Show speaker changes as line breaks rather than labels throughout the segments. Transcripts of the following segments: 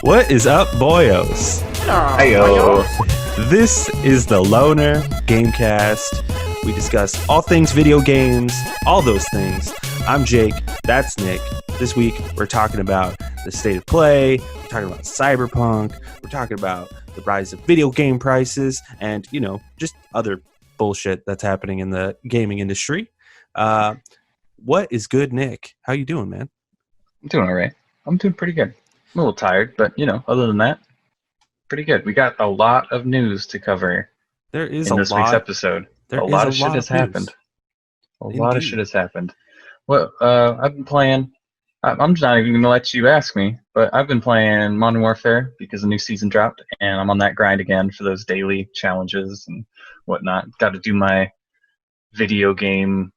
What is up, boyos?
Heyo.
This is the Loner Gamecast. We discuss all things video games, all those things. I'm Jake, that's Nick. This week, we're talking about the state of play, we're talking about Cyberpunk, we're talking about the rise of video game prices, and, you know, just other bullshit that's happening in the gaming industry. What is good, Nick? How you doing, man?
I'm doing all right. I'm doing pretty good. I'm a little tired, but, you know, other than that, pretty good. We got a lot of news to cover
There is
in this week's episode. A lot of shit has happened. A lot of shit has happened. Well, I've been playing... I'm just not even going to let you ask me, but I've been playing Modern Warfare because a new season dropped, and I'm on that grind again for those daily challenges and whatnot. Got to do my video game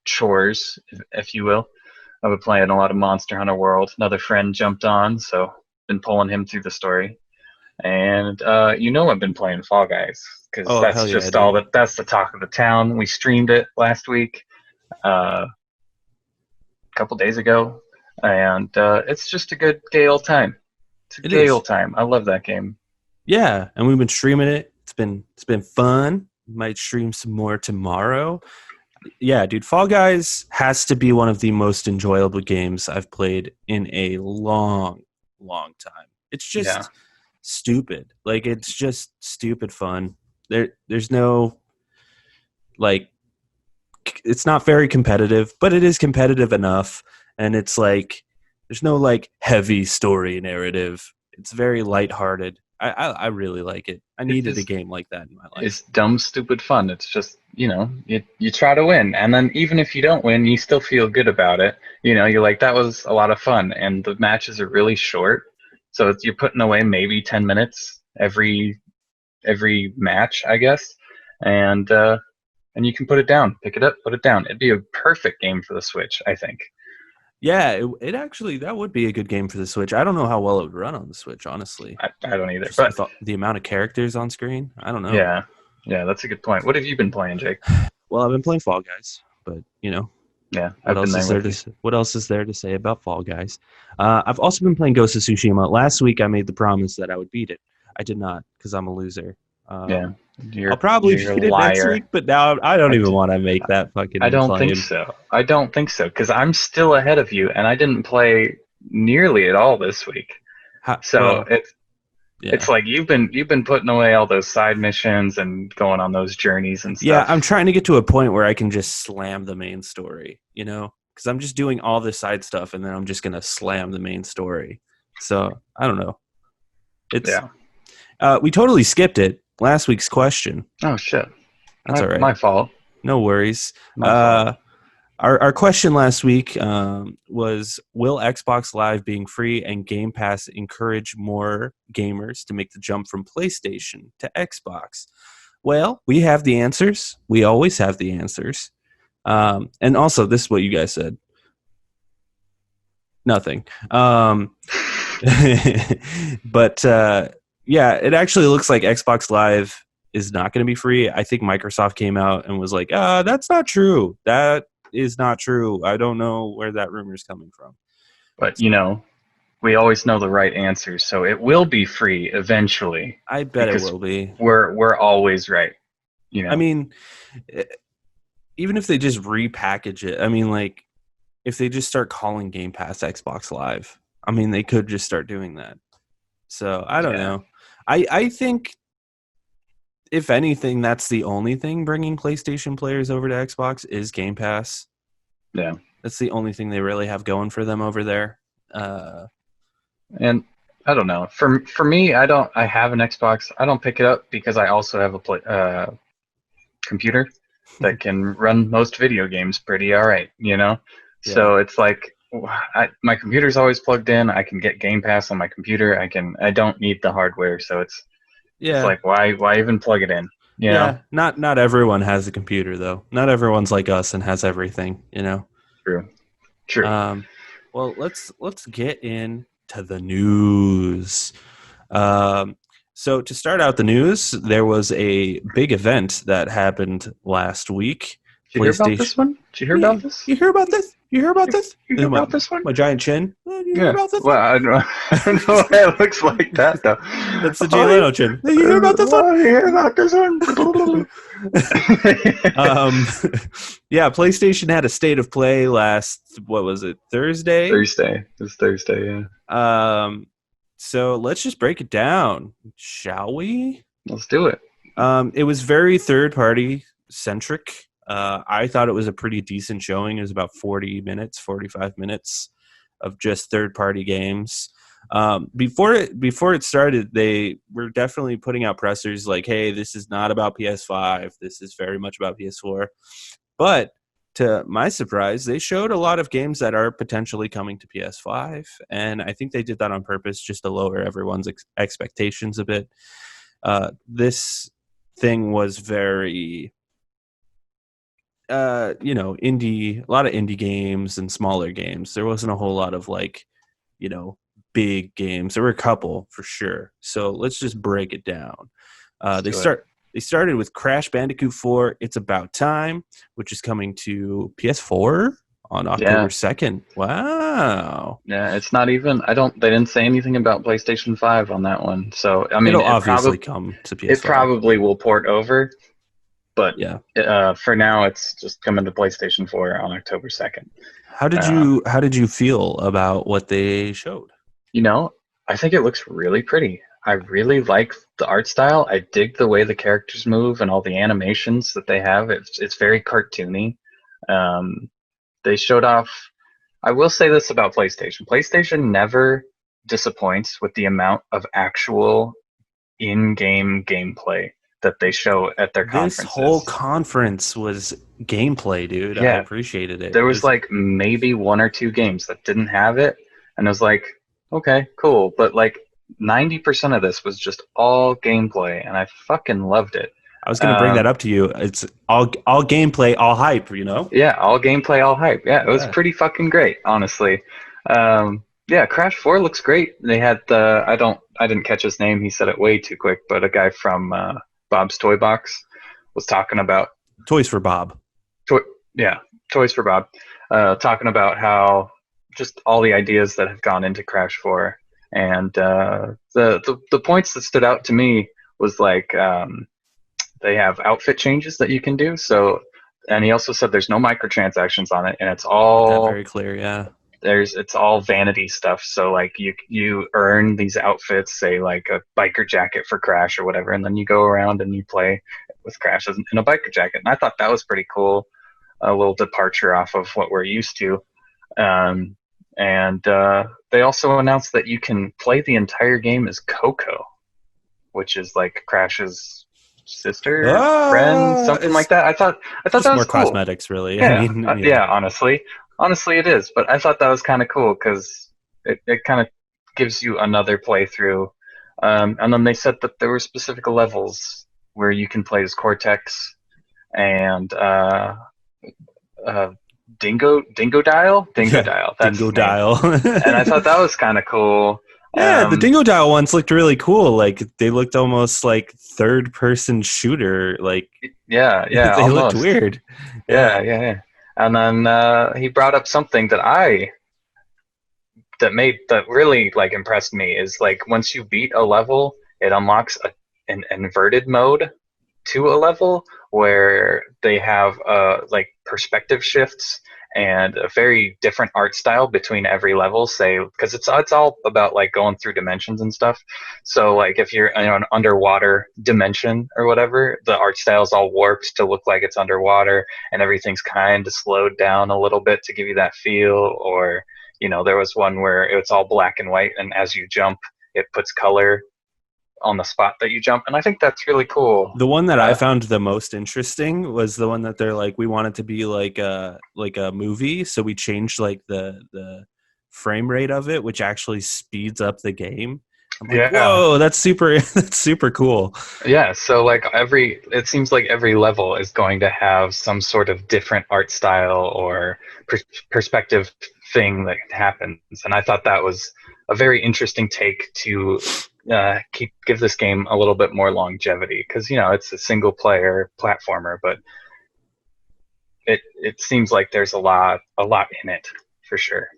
chores, if you will. I've been playing a lot of Monster Hunter World. Another friend jumped on, so been pulling him through the story. And you know I've been playing Fall Guys because that's just all that. That's the talk of the town. We streamed it last week, a couple days ago, and it's just a good gay old time. It's a gay old time. I love that game.
Yeah, and we've been streaming it. It's been fun. Might stream some more tomorrow. Yeah, dude, Fall Guys has to be one of the most enjoyable games I've played in a long time. It's just stupid. Like, it's just stupid fun. There's no, like, it's not very competitive, but it is competitive enough. And it's like, there's no, like, heavy story narrative. It's very lighthearted. I really like it. I needed a game like that in my life.
It's dumb, stupid fun. It's just, you know, you try to win. And then even if you don't win, you still feel good about it. You know, you're like, that was a lot of fun. And the matches are really short. So you're putting away maybe 10 minutes every match, I guess. And you can put it down, pick it up, put it down. It'd be a perfect game for the Switch, I think.
Yeah, it actually, that would be a good game for the Switch. I don't know how well it would run on the Switch, honestly.
I don't either.
But the amount of characters on screen, I don't know.
Yeah, that's a good point. What have you been playing, Jake?
Well, I've been playing Fall Guys, but, you know.
Yeah,
what else is there to say about Fall Guys? I've also been playing Ghost of Tsushima. Last week, I made the promise that I would beat it. I did not, because I'm a loser. I'll probably beat it next week, but now I don't even want to make that fucking claim.
I don't think so, because I'm still ahead of you, and I didn't play nearly at all this week. It's like you've been putting away all those side missions and going on those journeys and stuff.
Yeah, I'm trying to get to a point where I can just slam the main story, you know? Because I'm just doing all the side stuff, and then I'm just going to slam the main story. So, I don't know. We totally skipped it. Last week's question.
Oh, shit.
That's all right.
My fault.
No worries. Our question last week was, will Xbox Live being free and Game Pass encourage more gamers to make the jump from PlayStation to Xbox? Well, we have the answers. We always have the answers. And also, this is what you guys said. Nothing. But... yeah, it actually looks like Xbox Live is not going to be free. I think Microsoft came out and was like, that's not true. That is not true. I don't know where that rumor is coming from.
But, you know, we always know the right answer, so it will be free eventually.
I bet it will be.
We're always right. You know?
I mean, even if they just repackage it, I mean, like, if they just start calling Game Pass Xbox Live, I mean, they could just start doing that. So, I don't know. I think, if anything, that's the only thing bringing PlayStation players over to Xbox is Game Pass.
Yeah.
That's the only thing they really have going for them over there.
And I don't know. For me, I have an Xbox. I don't pick it up because I also have a computer that can run most video games pretty all right, you know? Yeah. So it's like, my computer's always plugged in. I can get Game Pass on my computer. I don't need the hardware, so it's like why even plug it in? You know?
Not everyone has a computer though. Not everyone's like us and has everything, you know.
True.
Well, let's get into the news. So to start out the news, there was a big event that happened last week.
Did you hear about this one? Did you hear about this?
You hear about this? You hear about this?
You hear about this one?
My giant chin. You hear about this?
Well, I don't know why it looks like that though.
That's the Jay Leno chin. You hear about this one?
You hear about this one?
Yeah, PlayStation had a state of play last. What was it? Thursday.
It was Thursday. Yeah.
So let's just break it down, shall we?
Let's do it.
It was very third-party centric. I thought it was a pretty decent showing. It was about 45 minutes of just third-party games. Before it started, they were definitely putting out pressers like, hey, this is not about PS5. This is very much about PS4. But to my surprise, they showed a lot of games that are potentially coming to PS5. And I think they did that on purpose just to lower everyone's expectations a bit. This thing was very, indie, a lot of indie games and smaller games. There wasn't a whole lot of big games. There were a couple for sure. So let's just break it down. They started with Crash Bandicoot 4, It's About Time, which is coming to PS4 on October 2nd. Wow.
Yeah, it's not even, they didn't say anything about PlayStation 5 on that one. So, I mean,
it'll obviously come to PS5.
It probably will port over, but for now, it's just coming to PlayStation 4 on October 2nd.
How did you feel about what they showed?
I think it looks really pretty. I really like the art style. I dig the way the characters move and all the animations that they have. It's very cartoony. They showed off. I will say this about PlayStation. PlayStation never disappoints with the amount of actual in-game gameplay that they show at their conferences.
This whole conference was gameplay, dude.
Yeah.
I appreciated it.
There was like maybe one or two games that didn't have it, and it was like, okay, cool. But like 90% of this was just all gameplay, and I fucking loved it.
I was going to bring that up to you. It's all gameplay, all hype,
Yeah, all gameplay, all hype. Yeah, it was pretty fucking great, honestly. Crash 4 looks great. They had I didn't catch his name. He said it way too quick, but a guy from Bob's Toy Box was talking about
Toys for Bob.
Toys for Bob. Talking about how just all the ideas that have gone into Crash 4, and the points that stood out to me was like they have outfit changes that you can do. So, and he also said there's no microtransactions on it, and it's all
very clear. Yeah,
it's all vanity stuff. So like you earn these outfits, say like a biker jacket for Crash or whatever, and then you go around and you play with Crash in a biker jacket. And I thought that was pretty cool, a little departure off of what we're used to. And they also announced that you can play the entire game as Coco, which is like Crash's sister, friend, something like that. I thought that was
more
cool.
Cosmetics, really.
Yeah, honestly it is. But I thought that was kind of cool because it kind of gives you another playthrough. And then they said that there were specific levels where you can play as Cortex and Dingo Dial. That's
Dingo Dial.
And I thought that was kind of cool.
Yeah, the Dingo Dial ones looked really cool. Like they looked almost like third-person shooter. Like
they
looked weird.
Yeah. And then he brought up something that really like impressed me is like once you beat a level, it unlocks an inverted mode to a level where they have like perspective shifts and a very different art style between every level, say, because it's all about like going through dimensions and stuff. So like if you're in an underwater dimension or whatever, the art style is all warped to look like it's underwater, and everything's kind of slowed down a little bit to give you that feel. Or there was one where it's all black and white, and as you jump, it puts color on the spot that you jump, and I think that's really cool.
The one that I found the most interesting was the one that they're like, we want it to be like a movie, so we changed like the frame rate of it, which actually speeds up the game. I'm like, whoa, that's super cool.
Yeah, so like it seems like every level is going to have some sort of different art style or perspective thing that happens, and I thought that was a very interesting take to give this game a little bit more longevity, because it's a single player platformer, but it seems like there's a lot in it for sure.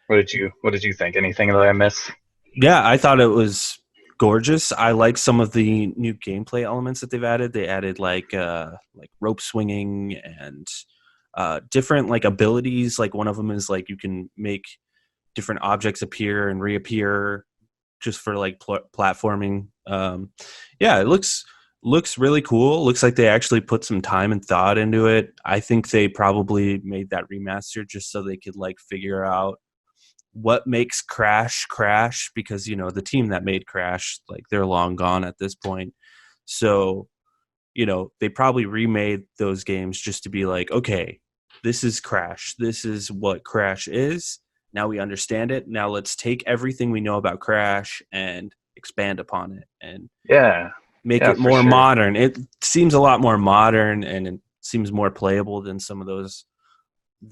What did you think? Anything that I miss?
Yeah, I thought it was gorgeous. I like some of the new gameplay elements that they've added. They added like rope swinging and different like abilities. Like one of them is like you can make different objects appear and reappear just for like platforming. Yeah, it looks really cool. Looks like they actually put some time and thought into it. I think they probably made that remaster just so they could like figure out what makes Crash because the team that made Crash, like, they're long gone at this point. So they probably remade those games just to be like, okay, this is Crash, this is what Crash is, now we understand it, now let's take everything we know about Crash and expand upon it and make it more modern. It seems a lot more modern and it seems more playable than some of those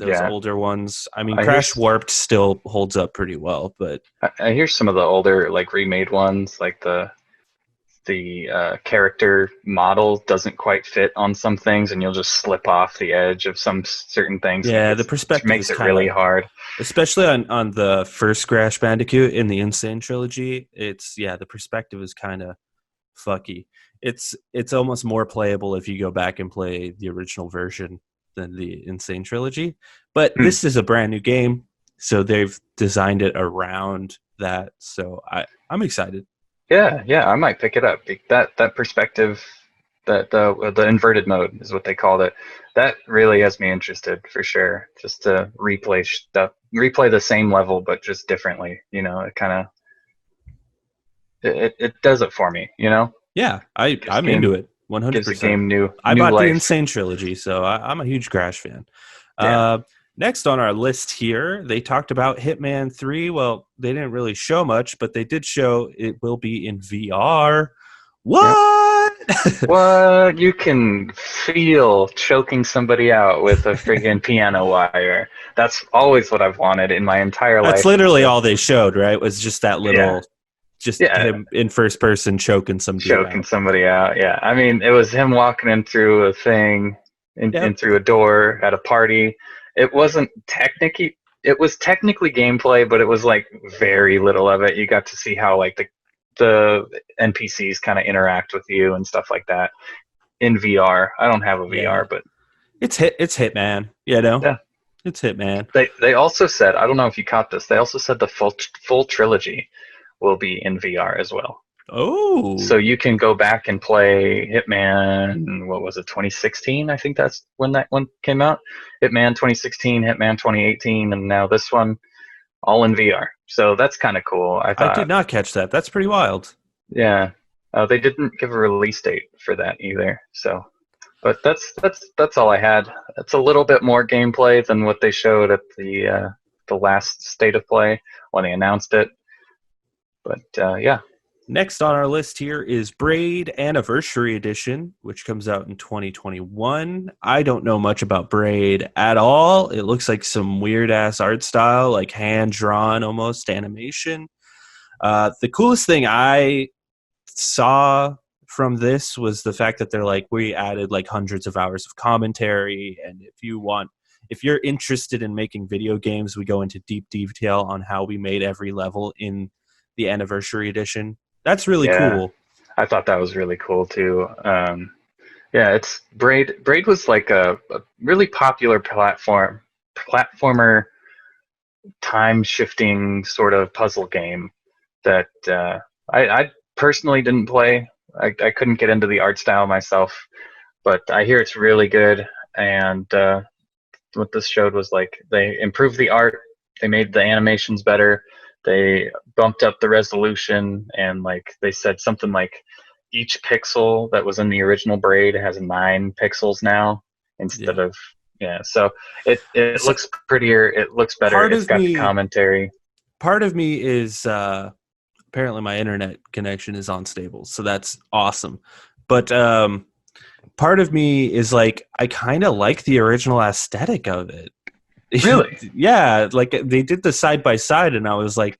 older ones. I mean, Crash Warped still holds up pretty well, but
I hear some of the older like remade ones, like the character model doesn't quite fit on some things, and you'll just slip off the edge of some certain things.
Yeah, the perspective
makes it really hard,
especially on the first Crash Bandicoot in the Insane trilogy. The perspective is kind of fucky. It's almost more playable if you go back and play the original version than the Insane trilogy, but this is a brand new game, so they've designed it around that. So I'm excited.
Yeah, I might pick it up. That perspective, that the inverted mode is what they called it. That really has me interested for sure. Just to replay the same level but just differently. It kind of it does it for me.
Yeah, I'm into it. 100%.
Gives the game new
I bought
life.
the Insane trilogy, so I'm a huge Crash fan.
Yeah.
Next on our list here, they talked about Hitman 3. Well, they didn't really show much, but they did show it will be in VR. What?
Yep. What? You can feel choking somebody out with a friggin' piano wire. That's always what I've wanted in my entire life.
That's literally all they showed, right? Was just that little... him in first person choking
somebody out. Yeah, I mean, it was him walking in through a thing, in through a door at a party. It wasn't technically. It was technically gameplay, but it was like very little of it. You got to see how like the NPCs kind of interact with you and stuff like that in VR. I don't have a VR, but
it's Hitman. Yeah, it's Hitman.
They also said, I don't know if you caught this. They also said the full trilogy will be in VR as well.
Oh.
So you can go back and play Hitman, what was it, 2016? I think that's when that one came out. Hitman 2016, Hitman 2018, and now this one, all in VR. So that's kind of cool. I
did not catch that. That's pretty wild.
Yeah. They didn't give a release date for that either. So, but that's all I had. It's a little bit more gameplay than what they showed at the last State of Play when they announced it. But yeah.
Next on our list here is Braid Anniversary Edition, which comes out in 2021. I don't know much about Braid at all. It looks like some weird-ass art style, like hand-drawn almost animation. The coolest thing I saw from this was the fact that they're like, we added like hundreds of hours of commentary, and if you're interested in making video games, we go into deep detail on how we made every level in the Anniversary Edition. That's really cool.
I thought that was really cool too. It's Braid. Braid was like a really popular platformer, time-shifting sort of puzzle game that I personally didn't play. I couldn't get into the art style myself, but I hear it's really good. And what this showed was like they improved the art, they made the animations better. They bumped up the resolution, and like they said something like each pixel that was in the original Braid has 9 pixels now instead of So it looks prettier. It looks better. It's got the commentary.
Part of me is apparently my internet connection is unstable, so that's awesome. But part of me is like I kind of like the original aesthetic of it.
Really?
Yeah, like they did the side by side, and I was like,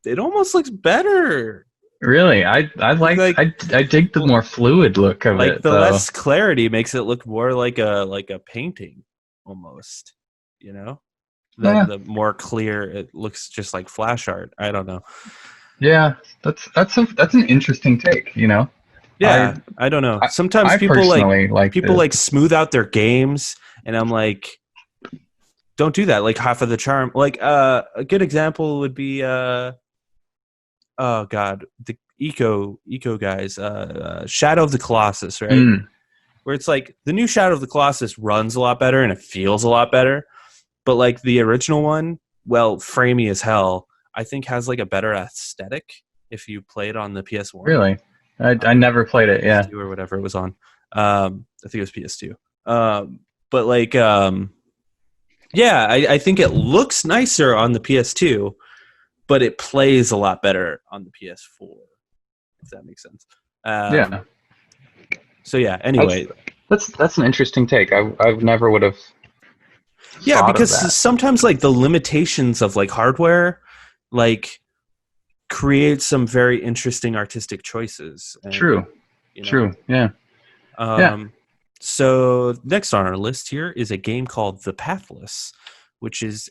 it almost looks better.
Really, I dig the more fluid look of
like
it.
the
Though.
less clarity makes it look more like a painting almost, than the more clear it looks, just like flash art. I don't know.
Yeah, that's an interesting take.
Yeah, I don't know. Sometimes
I personally like
people
this.
like smooth out their games, and I'm like, don't do that. Like half of the charm. Like a good example would be oh god, the eco guys, Shadow of the Colossus, right? Where it's like the new Shadow of the Colossus runs a lot better and it feels a lot better, but like the original one, well, framey as hell, I think has like a better aesthetic if you play it on the PS1.
Really, I never played it. Yeah,
PS2 or whatever it was on. I think it was PS2. But like, yeah, I think it looks nicer on the PS2, but it plays a lot better on the PS4, if that makes sense.
yeah.
So yeah. Anyway,
that's an interesting take. I never would have.
Yeah, because sometimes like the limitations of like hardware, like create some very interesting artistic choices. And,
True. True. Yeah.
Yeah. So next on our list here is a game called The Pathless, which is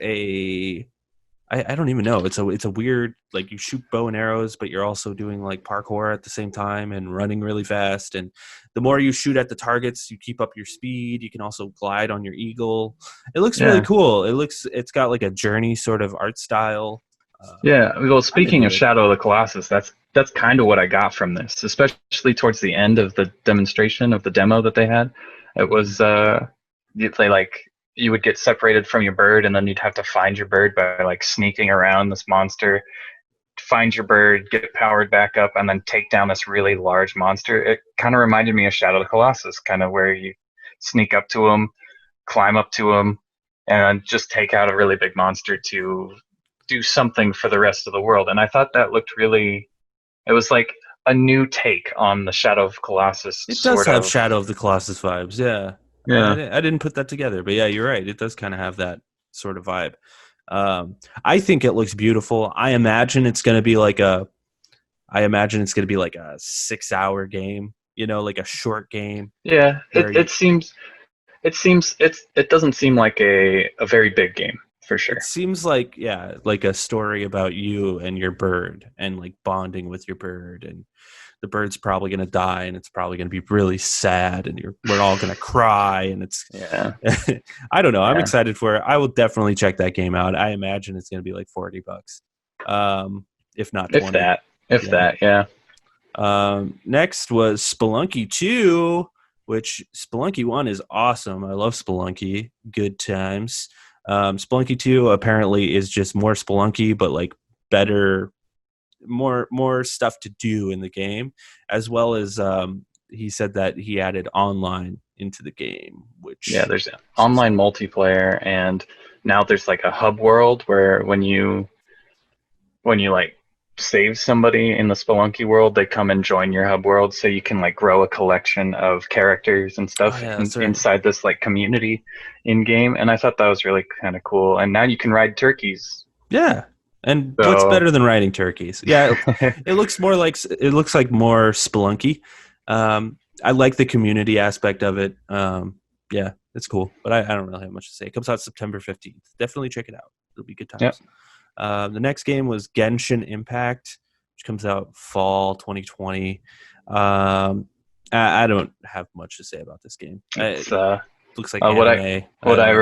I don't even know. It's a weird, like, you shoot bow and arrows, but you're also doing like parkour at the same time and running really fast. And the more you shoot at the targets, you keep up your speed. You can also glide on your eagle. It looks really cool. It's got like a Journey sort of art style.
Yeah. Well, speaking of Shadow of the Colossus, that's kind of what I got from this, especially towards the end of the demonstration of the demo that they had. It was you would get separated from your bird, and then you'd have to find your bird by like sneaking around this monster, find your bird, get powered back up, and then take down this really large monster. It kind of reminded me of Shadow of the Colossus, kind of where you sneak up to him, climb up to him, and just take out a really big monster to do something for the rest of the world. And I thought that looked really. It was like a new take on the Shadow of Colossus.
It does have Shadow of the Colossus vibes, yeah.
Yeah.
I didn't put that together, but yeah, you're right. It does kind of have that sort of vibe. I think it looks beautiful. I imagine it's going to be like a 6-hour game, like a short game.
Yeah, it doesn't seem like a very big game for sure.
It seems like, yeah, like a story about you and your bird and like bonding with your bird, and the bird's probably going to die, and it's probably going to be really sad, and we're all going to cry, and it's I don't know. I'm excited for it. I will definitely check that game out. I imagine it's going to be like $40, if not 20.
If that, yeah.
Next was Spelunky 2, which Spelunky 1 is awesome. I love Spelunky. Good times. Spelunky 2 apparently is just more Spelunky, but like better, more stuff to do in the game, as well as he said that he added online into the game, which
there's online multiplayer, and now there's like a hub world where when you like save somebody in the Spelunky world, they come and join your hub world, so you can like grow a collection of characters and stuff inside this like community in game. And I thought that was really kind of cool. And now you can ride turkeys.
Yeah. And what's better than riding turkeys? Yeah, it looks like more Spelunky. I like the community aspect of it. Yeah, it's cool, but I don't really have much to say. It comes out September 15th. Definitely check it out. It'll be good times. Yep. The next game was Genshin Impact, which comes out fall 2020. I don't have much to say about this game. It looks like anime.
What I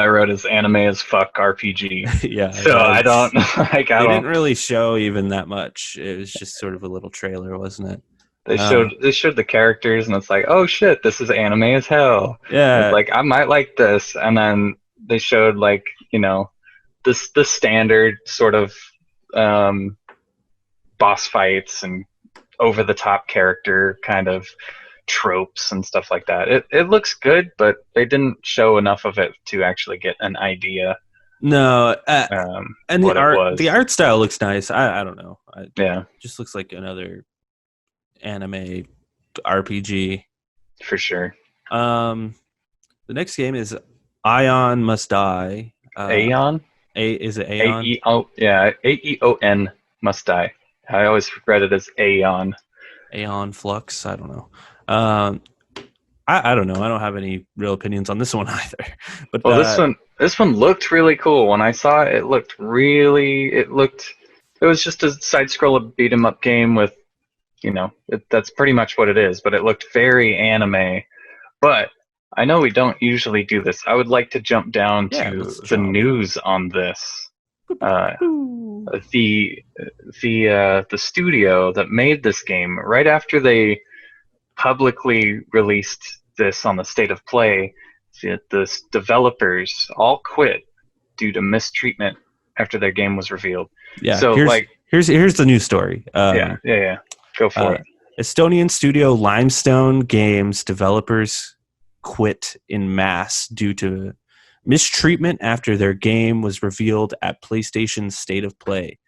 wrote is anime as fuck RPG.
Yeah.
So I don't like.
They didn't really show even that much. It was just sort of a little trailer, wasn't it?
They showed the characters, and it's like, oh shit, this is anime as hell.
Yeah.
It's like, I might like this, and then they showed like, the standard sort of boss fights and over the top character kind of tropes and stuff like that. It looks good, but they didn't show enough of it to actually get an idea.
No, and the art style looks nice. I don't know. It just looks like another anime RPG
for sure.
The next game is Aion Must Die.
Aion?
Is it Aion?
AEON Must Die. I always read it as Aeon.
Aeon Flux. I don't know. I don't know. I don't have any real opinions on this one either. But
well, this one looked really cool. When I saw it, it was just a side scroll beat 'em up game with, that's pretty much what it is. But it looked very anime. But I know we don't usually do this. I would like to jump down to the news on this. The studio that made this game, right after they publicly released this on the State of Play, the developers all quit due to mistreatment after their game was revealed.
Yeah. So here's the news story.
Yeah. Go for it.
Estonian studio Limestone Games developers quit in mass due to mistreatment after their game was revealed at PlayStation's State of Play.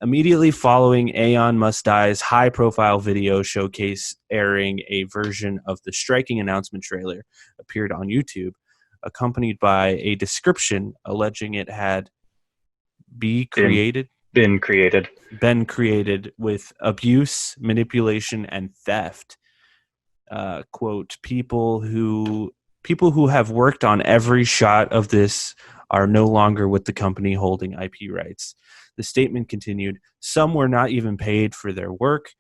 Immediately following Aeon Must Die's high-profile video showcase airing, a version of the striking announcement trailer appeared on YouTube, accompanied by a description alleging it had been created with abuse, manipulation, and theft. Quote, people who have worked on every shot of this are no longer with the company holding IP rights. The statement continued, some were not even paid for their work.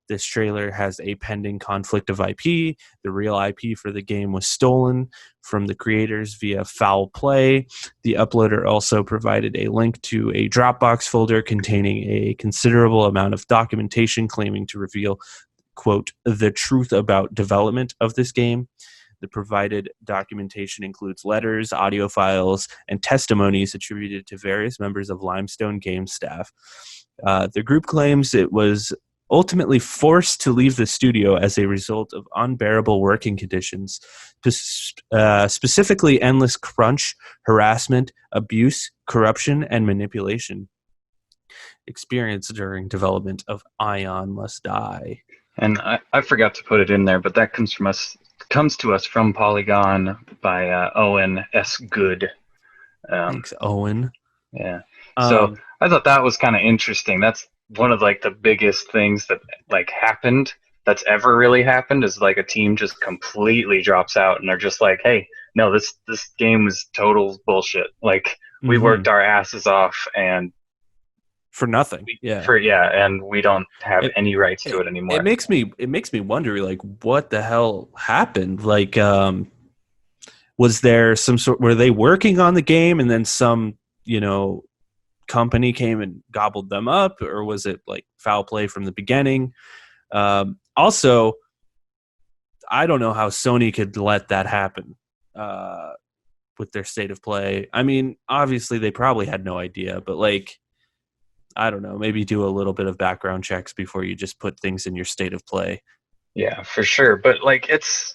This trailer has a pending conflict of IP. The real IP for the game was stolen from the creators via foul play. The uploader also provided a link to a Dropbox folder containing a considerable amount of documentation claiming to reveal, quote, the truth about development of this game. The provided documentation includes letters, audio files, and testimonies attributed to various members of Limestone Games staff. The group claims it was ultimately forced to leave the studio as a result of unbearable working conditions, specifically endless crunch, harassment, abuse, corruption, and manipulation experienced during development of Aeon Must Die.
And I forgot to put it in there, but that comes to us from Polygon by Owen S. Good.
Thanks, Owen.
Yeah. So I thought that was kind of interesting. That's one of like the biggest things that like happened that's ever really happened is like a team just completely drops out and they're just like, hey, no, this game is total bullshit. Like we worked our asses off and
for nothing.
And we don't have any rights to it anymore.
It makes me wonder, like, what the hell happened? Like, was there some sort? Were they working on the game, and then some, company came and gobbled them up, or was it like foul play from the beginning? Also, I don't know how Sony could let that happen with their State of Play. I mean, obviously they probably had no idea, but like, I don't know, maybe do a little bit of background checks before you just put things in your State of Play.
Yeah, for sure. But like, it's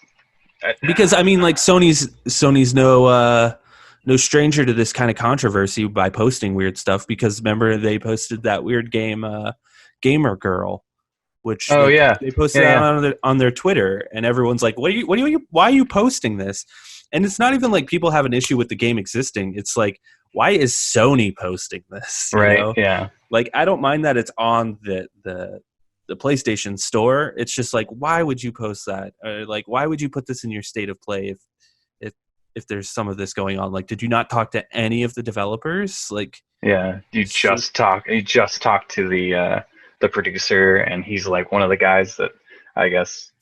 because I mean, like Sony's no stranger to this kind of controversy by posting weird stuff. Because remember, they posted that weird game, Gamer Girl, which they posted on their Twitter, and everyone's like, why are you posting this? And it's not even like people have an issue with the game existing. It's like, why is Sony posting this?
Right. Yeah.
Like, I don't mind that it's on the PlayStation Store. It's just like, why would you post that? Or like, why would you put this in your State of Play if there's some of this going on? Like, did you not talk to any of the developers? Like,
yeah, you just talked to the producer, and he's like one of the guys that I guess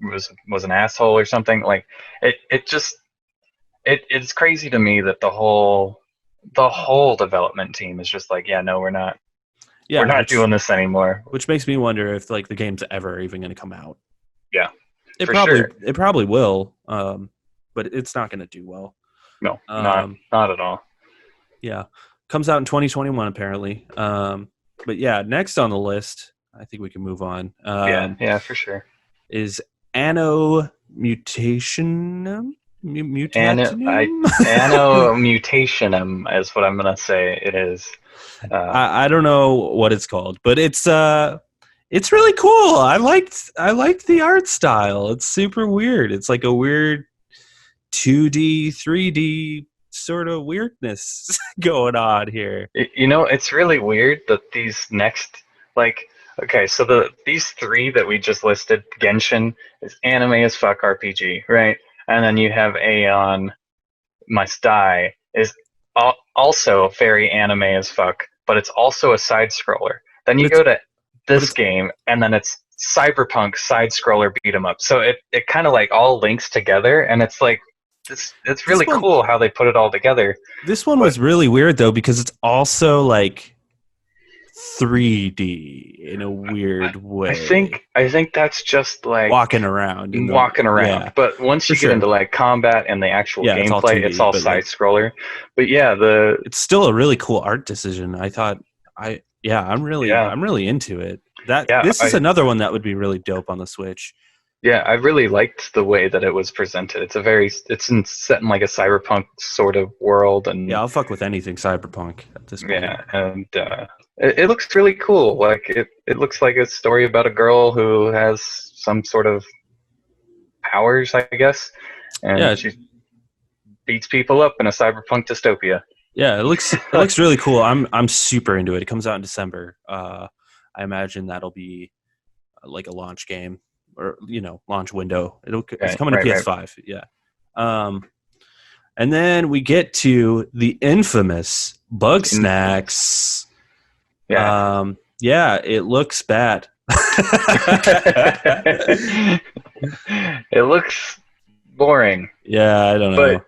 was an asshole or something. Like, it's crazy to me that the whole development team is just like, yeah, no, we're not doing this anymore.
Which makes me wonder if like the game's ever even going to come out.
Yeah,
it probably will, but it's not going to do well.
No, not at all.
Yeah, comes out in 2021 apparently. But yeah, next on the list, I think we can move on.
Yeah, for sure.
Is Anno Mutationum?
Anno Mutationum is what I'm gonna say it is.
I don't know what it's called, but it's really cool. I liked the art style. It's super weird. It's like a weird 2D, 3D sort of weirdness going on here.
You know, it's really weird that these next, like, okay, so these three that we just listed, Genshin is anime as fuck RPG, right? And then you have Aeon Must Die is also very anime as fuck, but it's also a side scroller. Then you go to this game, and then it's Cyberpunk side scroller beat 'em up. So it kind of like all links together, and it's like it's really cool how they put it all together.
This one was really weird though, because it's also like 3D in a weird way.
I think that's just like
walking around.
Yeah, but once you get into like combat and the actual gameplay, it's all side scroller. But yeah, it's
still a really cool art decision. I'm really into it. This is another one that would be really dope on the Switch.
Yeah, I really liked the way that it was presented. It's set in like a cyberpunk sort of world, and
I'll fuck with anything cyberpunk at this point.
Yeah, and it looks really cool. Like it looks like a story about a girl who has some sort of powers, I guess, and she beats people up in a cyberpunk dystopia.
Yeah, it looks really cool. I'm super into it. It comes out in December. I imagine that'll be like a launch game. Or launch window. It's coming to PS5. Right. Yeah. And then we get to the infamous Bug Snacks.
Yeah.
It looks bad.
It looks boring.
Yeah, I don't know.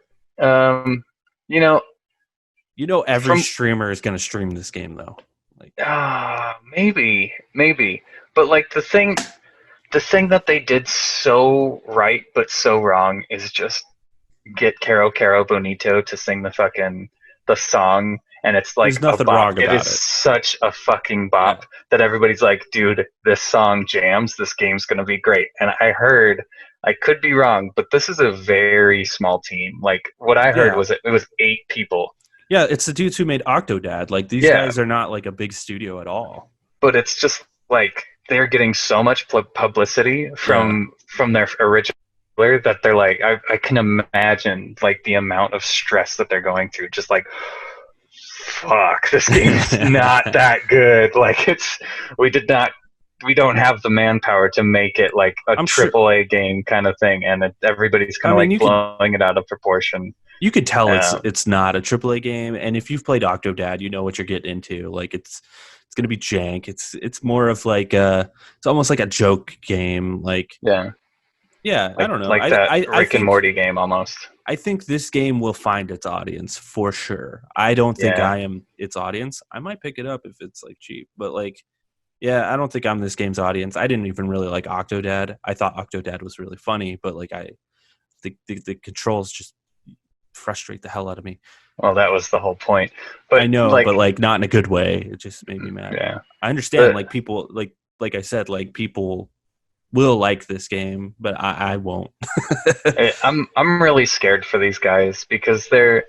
But
every streamer is going to stream this game though. Like
maybe. But like the thing that they did so right but so wrong is just get Caro Caro Bonito to sing the song, and it's like
there's nothing wrong about it.
It is such a fucking bop that everybody's like, dude, this song jams, this game's gonna be great. And I heard, I could be wrong, but this is a very small team. Like what I heard was it was 8 people.
Yeah, it's the dudes who made Octodad. Like these guys are not like a big studio at all.
But it's just like they're getting so much publicity from their original that they're like, I can imagine like the amount of stress that they're going through. Just like, fuck, this game's not that good. Like we don't have the manpower to make it like a AAA game kind of thing, and everybody's kind of blowing it out of proportion.
You could tell it's not a AAA game, and if you've played Octodad, you know what you're getting into. Like it's going to be jank. It's more of like it's almost like a joke game. Like I don't know,
like that Rick and Morty game almost.
I think this game will find its audience for sure. I don't think I am its audience. I might pick it up if it's like cheap, but like I don't think I'm this game's audience. I didn't even really like Octodad. I thought Octodad was really funny, but like the controls just frustrate the hell out of me.
Well, that was the whole point. But
I know, but like not in a good way. It just made me mad.
Yeah,
I understand. Like people, like I said, like people will like this game, but I won't.
I'm really scared for these guys because they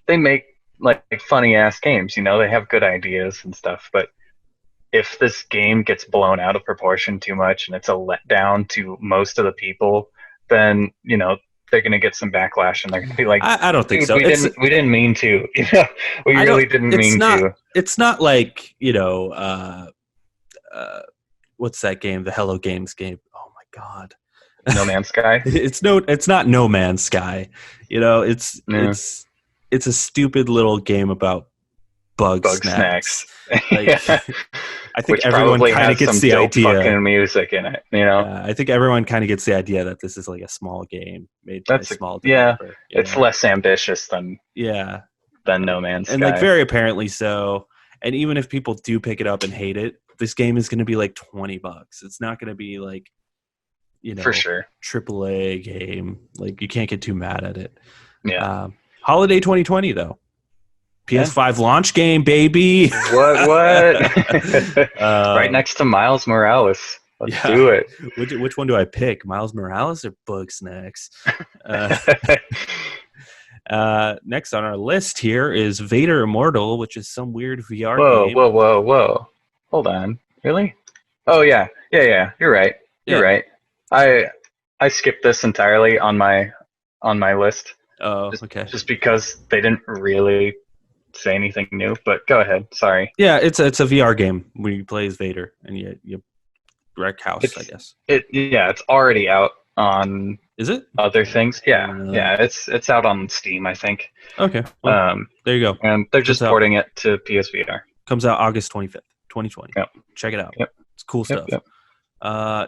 make like funny ass games. They have good ideas and stuff. But if this game gets blown out of proportion too much and it's a letdown to most of the people, then they're going to get some backlash, and they're going to be like,
I don't think so.
We didn't mean to. We really didn't mean to.
It's not like, what's that game? The Hello Games game. Oh my God.
No Man's Sky?
It's not No Man's Sky. It's a stupid little game about bug snacks. I think everyone kind of gets the idea.
Fucking music in it,
I think everyone kind of gets the idea that this is like a small game made by a small developer.
It's less ambitious than No Man's Sky.
And like very apparently so. And even if people do pick it up and hate it, this game is going to be like $20. It's not going to be like,
for sure,
AAA game. Like you can't get too mad at it.
Yeah.
Holiday 2020 though. PS5 launch game, baby.
What? Right next to Miles Morales. Let's do it.
Which one do I pick? Miles Morales or Bug Snacks? Next on our list here is Vader Immortal, which is some weird VR game.
Whoa. Hold on. Really? Oh, yeah. You're right. You're right. I skipped this entirely on my list.
Oh, okay.
Just because they didn't really say anything new. But go ahead. Sorry.
Yeah, it's a VR game where you play as Vader and you wreck house, I guess.
It's already out on.
Is it?
Other things? Yeah. It's out on Steam, I think.
Okay. Well, there you go.
And they're just porting it to PSVR.
Comes out August 25th, 2020.
Yep.
Check it out.
Yep.
It's cool stuff.
Yep.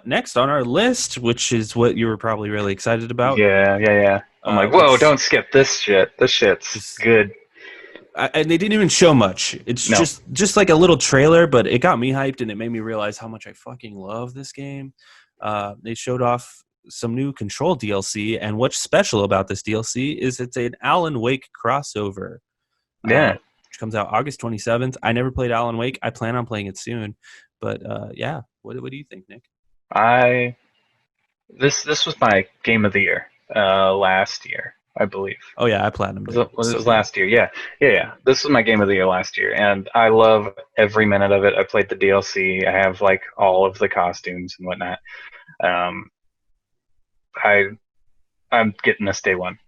Next on our list, which is what you were probably really excited about.
Yeah. I'm like, whoa, don't skip this shit. This shit's good.
And they didn't even show much. It's just like a little trailer, but it got me hyped and it made me realize how much I fucking love this game. They showed off some new Control DLC, and what's special about this DLC is it's an Alan Wake crossover.
Yeah.
Which comes out August 27th. I never played Alan Wake. I plan on playing it soon. But yeah, what do you think, Nick?
This was my game of the year last year, I believe.
Oh yeah, I platinumed it.
Was it last year? Yeah. This was my game of the year last year, and I love every minute of it. I played the DLC. I have like all of the costumes and whatnot. I'm getting this day one.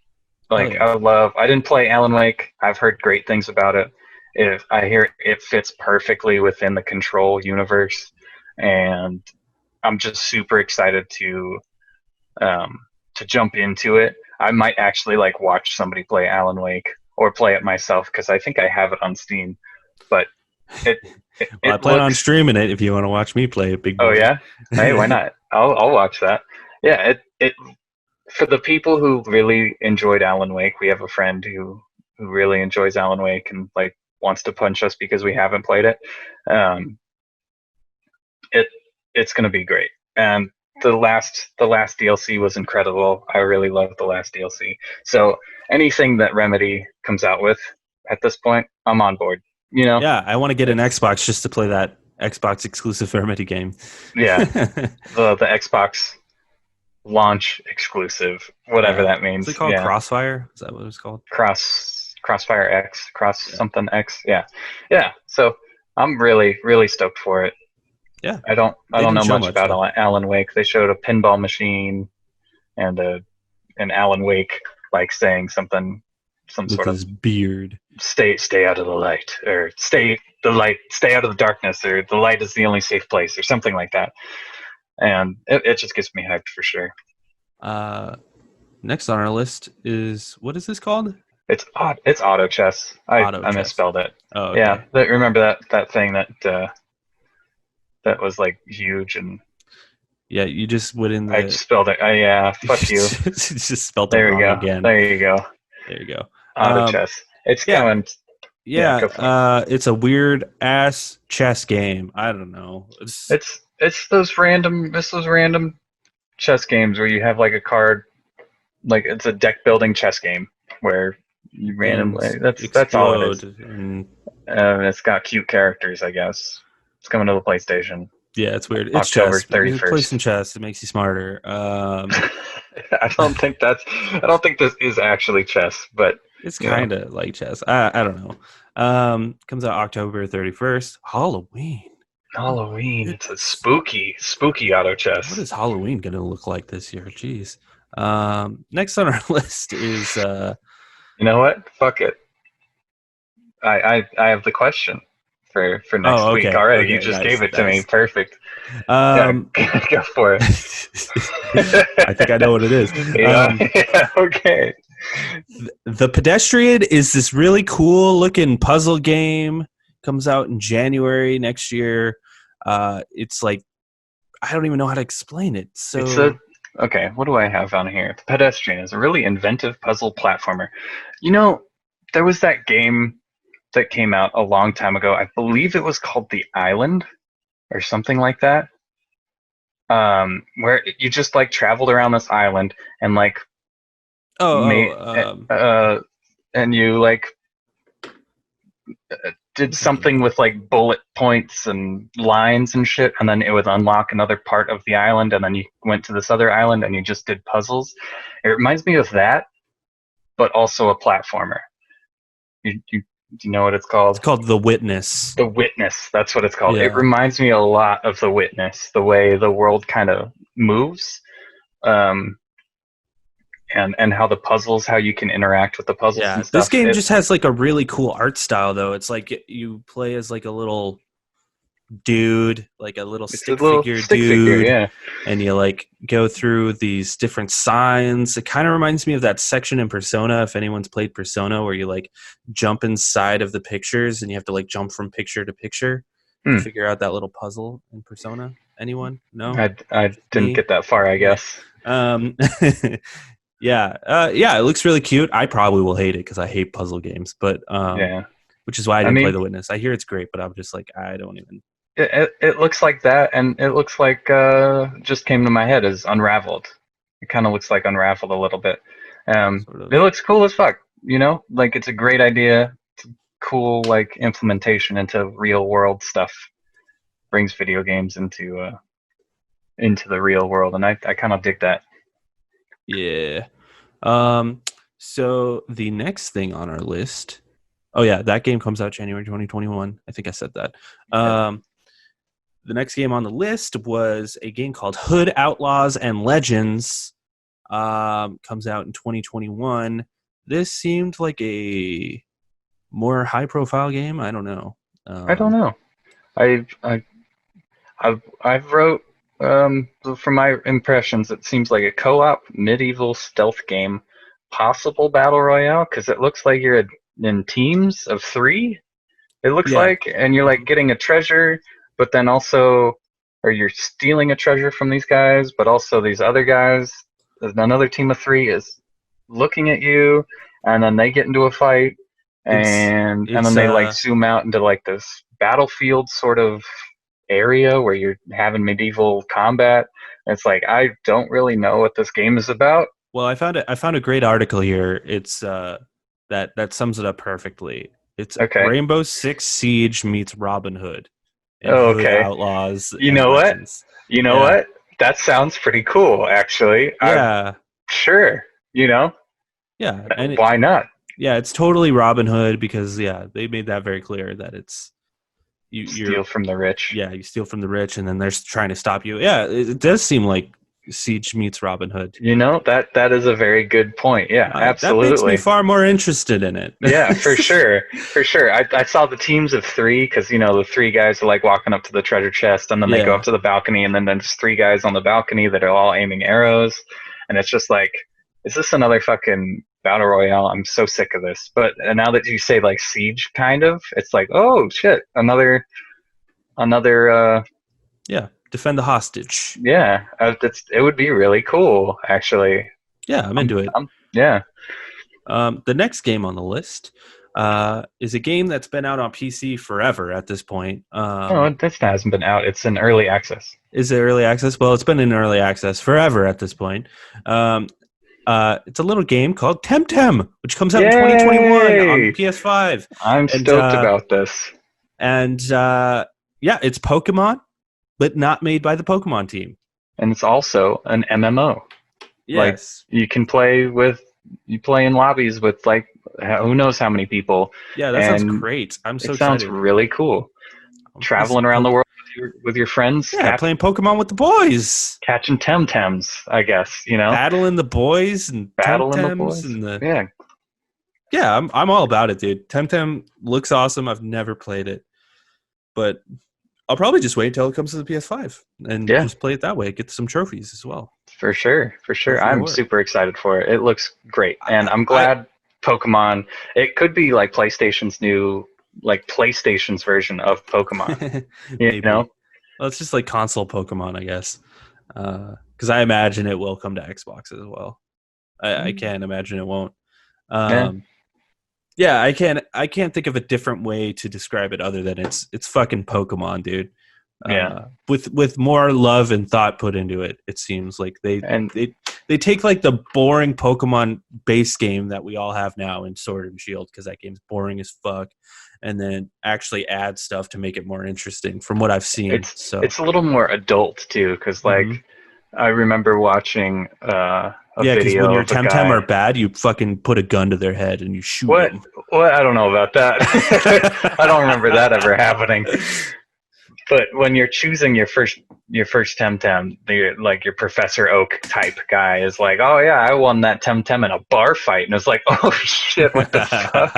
Like I didn't play Alan Wake. I've heard great things about it. If I hear it fits perfectly within the Control universe, and I'm just super excited to jump into it. I might actually like watch somebody play Alan Wake or play it myself because I think I have it on Steam. But
I plan on streaming it if you want to watch me play it. Big boy.
Oh yeah, hey, why not? I'll watch that. Yeah, it for the people who really enjoyed Alan Wake. We have a friend who really enjoys Alan Wake and like wants to punch us because we haven't played it. It's gonna be great. And the last DLC was incredible. I really loved the last DLC. So anything that Remedy comes out with at this point, I'm on board. You know?
Yeah, I want to get an Xbox just to play that Xbox exclusive Remedy game.
Yeah, the Xbox launch exclusive, whatever that means.
Is it called Crossfire? Is that what it's called?
Crossfire X, something X. Yeah. So I'm really, really stoked for it.
Yeah,
I don't know much about Alan Wake. They showed a pinball machine and an Alan Wake like saying some
with
sort
his
of
beard.
Stay out of the light, or stay out of the darkness, or the light is the only safe place, or something like that. And it just gets me hyped for sure.
Next on our list is, what is this called?
It's Auto Chess. I misspelled it.
Oh, okay.
Yeah. Remember that thing that was like huge and.
Yeah, you just went in.
I spelled it. Yeah, fuck you.
Just spelled it wrong again.
There you go. Auto Chess. It's going.
Yeah, it's a weird ass chess game. I don't know.
It's those random chess games where you have like a card, like it's a deck building chess game where you randomly. That's all it is. And it's got cute characters, I guess. It's coming to the PlayStation.
Yeah, it's weird. It's
October
chess.
31st.
Play some chess. It makes you smarter.
I don't think this is actually chess, but
it's kind of like chess. I don't know. Comes out October 31st. Halloween.
It's a spooky Auto Chess.
What is Halloween going to look like this year? Jeez. Next on our list is.
You know what? Fuck it. I have the question for next week already. Okay, you just gave it to me. Perfect. Go for it.
I think I know what it is.
Okay.
The Pedestrian is this really cool looking puzzle game. Comes out in January next year. It's like, I don't even know how to explain it. So
okay, what do I have on here? The Pedestrian is a really inventive puzzle platformer. You know, there was that game that came out a long time ago. I believe it was called The Island or something like that. Where you just like traveled around this island and like and you like did something with like bullet points and lines and shit, and then it would unlock another part of the island, and then you went to this other island and you just did puzzles. It reminds me of that, but also a platformer. Do you know what it's called?
It's called The Witness.
The Witness. That's what it's called.
Yeah.
It reminds me a lot of The Witness, the way the world kind of moves. And and how the puzzles, how you can interact with the puzzles and stuff.
This game just has like a really cool art style, though. It's like you play as like a little dude, like a little stick figure,
yeah.
And you like go through these different signs. It kind of reminds me of that section in Persona, if anyone's played Persona, where you like jump inside of the pictures and you have to like jump from picture to picture to figure out that little puzzle in Persona. Anyone? No?
I didn't get that far, I guess.
It looks really cute. I probably will hate it because I hate puzzle games, but which is why I didn't play The Witness. I hear it's great, but I'm just like, I don't even.
It looks like that, and it looks like just came to my head as Unraveled. It kind of looks like Unraveled a little bit. It looks cool as fuck. Like it's a great idea. It's a cool like implementation into real world stuff. Brings video games into the real world, and I kind of dig that.
Yeah. So the next thing on our list, that game comes out January 2021. I think I said that. The next game on the list was a game called Hood, Outlaws, and Legends. Comes out in 2021. This seemed like a more high-profile game. I don't know.
I don't know. I've wrote from my impressions, it seems like a co-op medieval stealth game, possible battle royale, because it looks like you're in teams of 3. It looks like, and you're like getting a treasure, but then also, or you're stealing a treasure from these guys, but also these other guys, another team of 3 is looking at you, and then they get into a fight, and then they like zoom out into like this battlefield sort of area where you're having medieval combat. It's like, I don't really know what this game is about.
Well, I found a great article here. It's that sums it up perfectly. It's Rainbow Six Siege meets Robin Hood. Hood, Outlaws.
You know what? You know what? That sounds pretty cool, actually.
Yeah.
Sure.
Yeah.
And why not?
Yeah, it's totally Robin Hood because they made that very clear that it's you
steal from the rich.
Yeah, you steal from the rich, and then they're trying to stop you. Yeah, it does seem like Siege meets Robin Hood.
That is a very good point. Yeah, absolutely. That makes
me far more interested in it.
Yeah, for sure. I saw the teams of 3 because the 3 guys are like walking up to the treasure chest, and then they go up to the balcony, and then there's 3 guys on the balcony that are all aiming arrows, and it's just like, is this another fucking battle royale? I'm so sick of this. But now that you say like Siege, kind of, it's like, oh shit, another.
Defend the hostage.
Yeah, it would be really cool, actually.
Yeah, I'm into it. The next game on the list is a game that's been out on PC forever at this point.
This hasn't been out. It's in early access.
Is it early access? Well, it's been in early access forever at this point. It's a little game called Temtem, which comes out in 2021 on PS5.
I'm stoked about this.
And it's Pokemon, but not made by the Pokemon team.
And it's also an MMO.
Yes.
Like, you can play in lobbies with like who knows how many people.
Yeah, that sounds great. I'm so excited.
It sounds really cool. Traveling around the world with your friends.
Yeah, playing Pokemon with the boys.
Catching Temtems, I guess,
Battling the boys and Temtems. Yeah, I'm all about it, dude. Temtem looks awesome. I've never played it. But I'll probably just wait until it comes to the PS5 and just play it that way. Get some trophies as well.
For sure. I'm super excited for it. It looks great. And I'm glad Pokemon, it could be like PlayStation's new, like PlayStation's version of Pokemon.
Well, it's just like console Pokemon, I guess. Because I imagine it will come to Xbox as well. I can't imagine it won't. I can't think of a different way to describe it other than it's fucking Pokemon, dude. With more love and thought put into it, it seems like they take like the boring Pokemon base game that we all have now in Sword and Shield, because that game's boring as fuck, and then actually add stuff to make it more interesting. From what I've seen, it's a little more adult too, because like I remember watching a video. When your Temtem are bad, you fucking put a gun to their head and you shoot them. What? I don't know about that. I don't remember that ever happening.
But when you're choosing your first Temtem, like your Professor Oak type guy is like, oh yeah, I won that Temtem in a bar fight, and it's like, oh shit, what the fuck?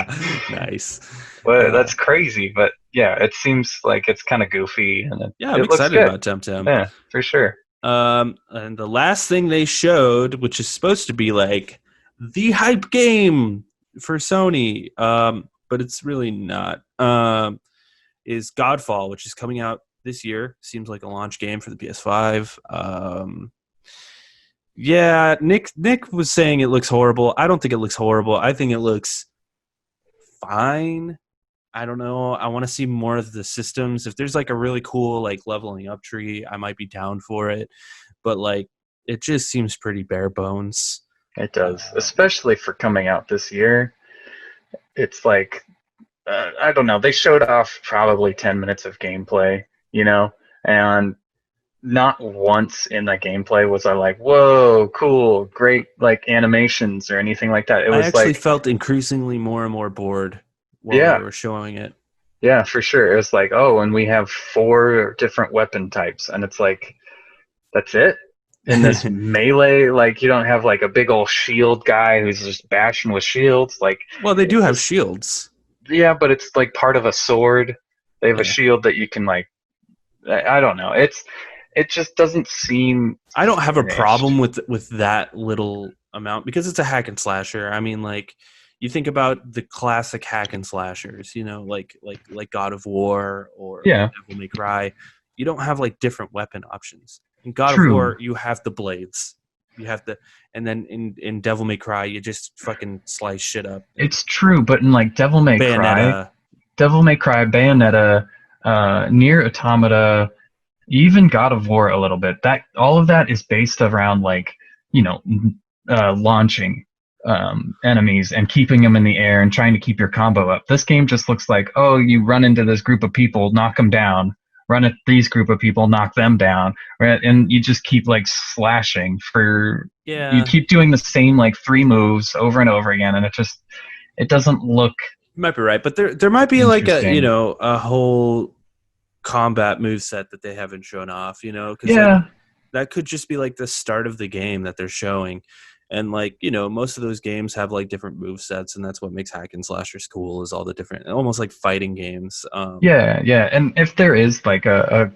Nice.
Well, that's crazy, but yeah, it seems like it's kind of goofy, and
I'm
it looks
excited
good.
about Temtem.
Yeah, for sure.
And the last thing they showed, which is supposed to be like the hype game for Sony, but it's really not, is Godfall, which is coming out this year. Seems like a launch game for the PS5. Yeah, Nick was saying it looks horrible. I don't think it looks horrible. I think it looks fine. I don't know. I want to see more of the systems. If there's like a really cool like leveling up tree, I might be down for it. But like, it just seems pretty bare bones.
It does, especially for coming out this year. It's like, I don't know. They showed off probably 10 minutes of gameplay, and not once in that gameplay was I like, whoa, cool, great, like animations or anything like that.
I actually felt increasingly more and more bored while they were showing it.
Yeah, for sure. It was like, oh, and we have 4 different weapon types, and it's like, that's it? In this melee, like you don't have like a big old shield guy who's just bashing with shields. Like,
well, they do have shields.
Yeah, but it's like part of a sword. They have a shield that you can like. I don't know. It just doesn't seem.
I don't have a problem with that little amount because it's a hack and slasher. I mean, like you think about the classic hack and slashers, like God of War or Devil May Cry. You don't have like different weapon options. In God of War, you have the blades. You have and then in Devil May Cry, you just fucking slice shit up.
It's true, but in like Devil May Cry, Bayonetta, Nier Automata, even God of War a little bit. That all of that is based around like launching enemies and keeping them in the air and trying to keep your combo up. This game just looks like, oh, you run into this group of people, knock them down. Run at these group of people, knock them down, right? And you just keep like slashing you keep doing the same like 3 moves over and over again, and it doesn't look.
You might be right, but there might be like a whole combat moveset that they haven't shown off, because that could just be like the start of the game that they're showing. And like, most of those games have like different move sets, and that's what makes hack and slashers cool is all the different, almost like fighting games.
And if there is like a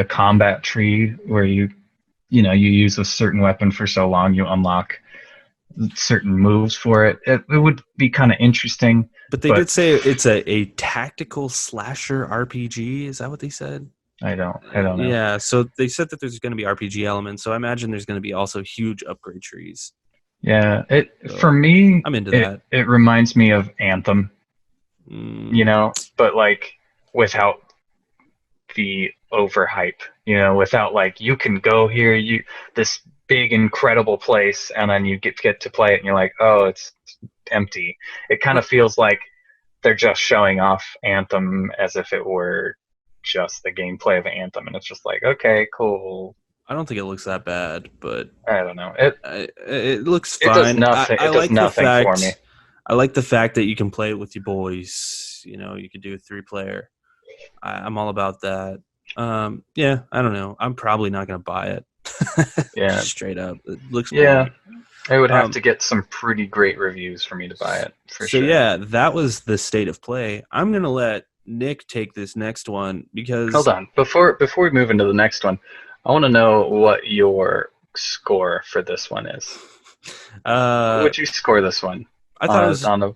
combat tree where you use a certain weapon for so long, you unlock certain moves for it. It would be kind of interesting.
But they did say it's a tactical slasher RPG. Is that what they said?
I don't know.
Yeah, so they said that there's going to be RPG elements, so I imagine there's going to be also huge upgrade trees.
Yeah, for me,
I'm into that.
It reminds me of Anthem, but like without the overhype, without like you can go here, this big incredible place, and then you get to play it, and you're like, oh, it's empty. It kind of feels like they're just showing off Anthem as if it were just the gameplay of Anthem, and it's just like, okay, cool.
I don't think it looks that bad, but
I don't know.
It looks fine. It does
nothing. It does nothing for me.
I like the fact that you can play it with your boys. You could do a 3-player. I'm all about that. I don't know. I'm probably not going to buy it.
Yeah,
straight up. It looks.
Yeah, I would have to get some pretty great reviews for me to buy it. For sure.
So yeah, that was the state of play. I'm going to let Nick take this next one because.
Hold on, before we move into the next one. I want to know what your score for this one is. What would you score this one?
I thought it was
on a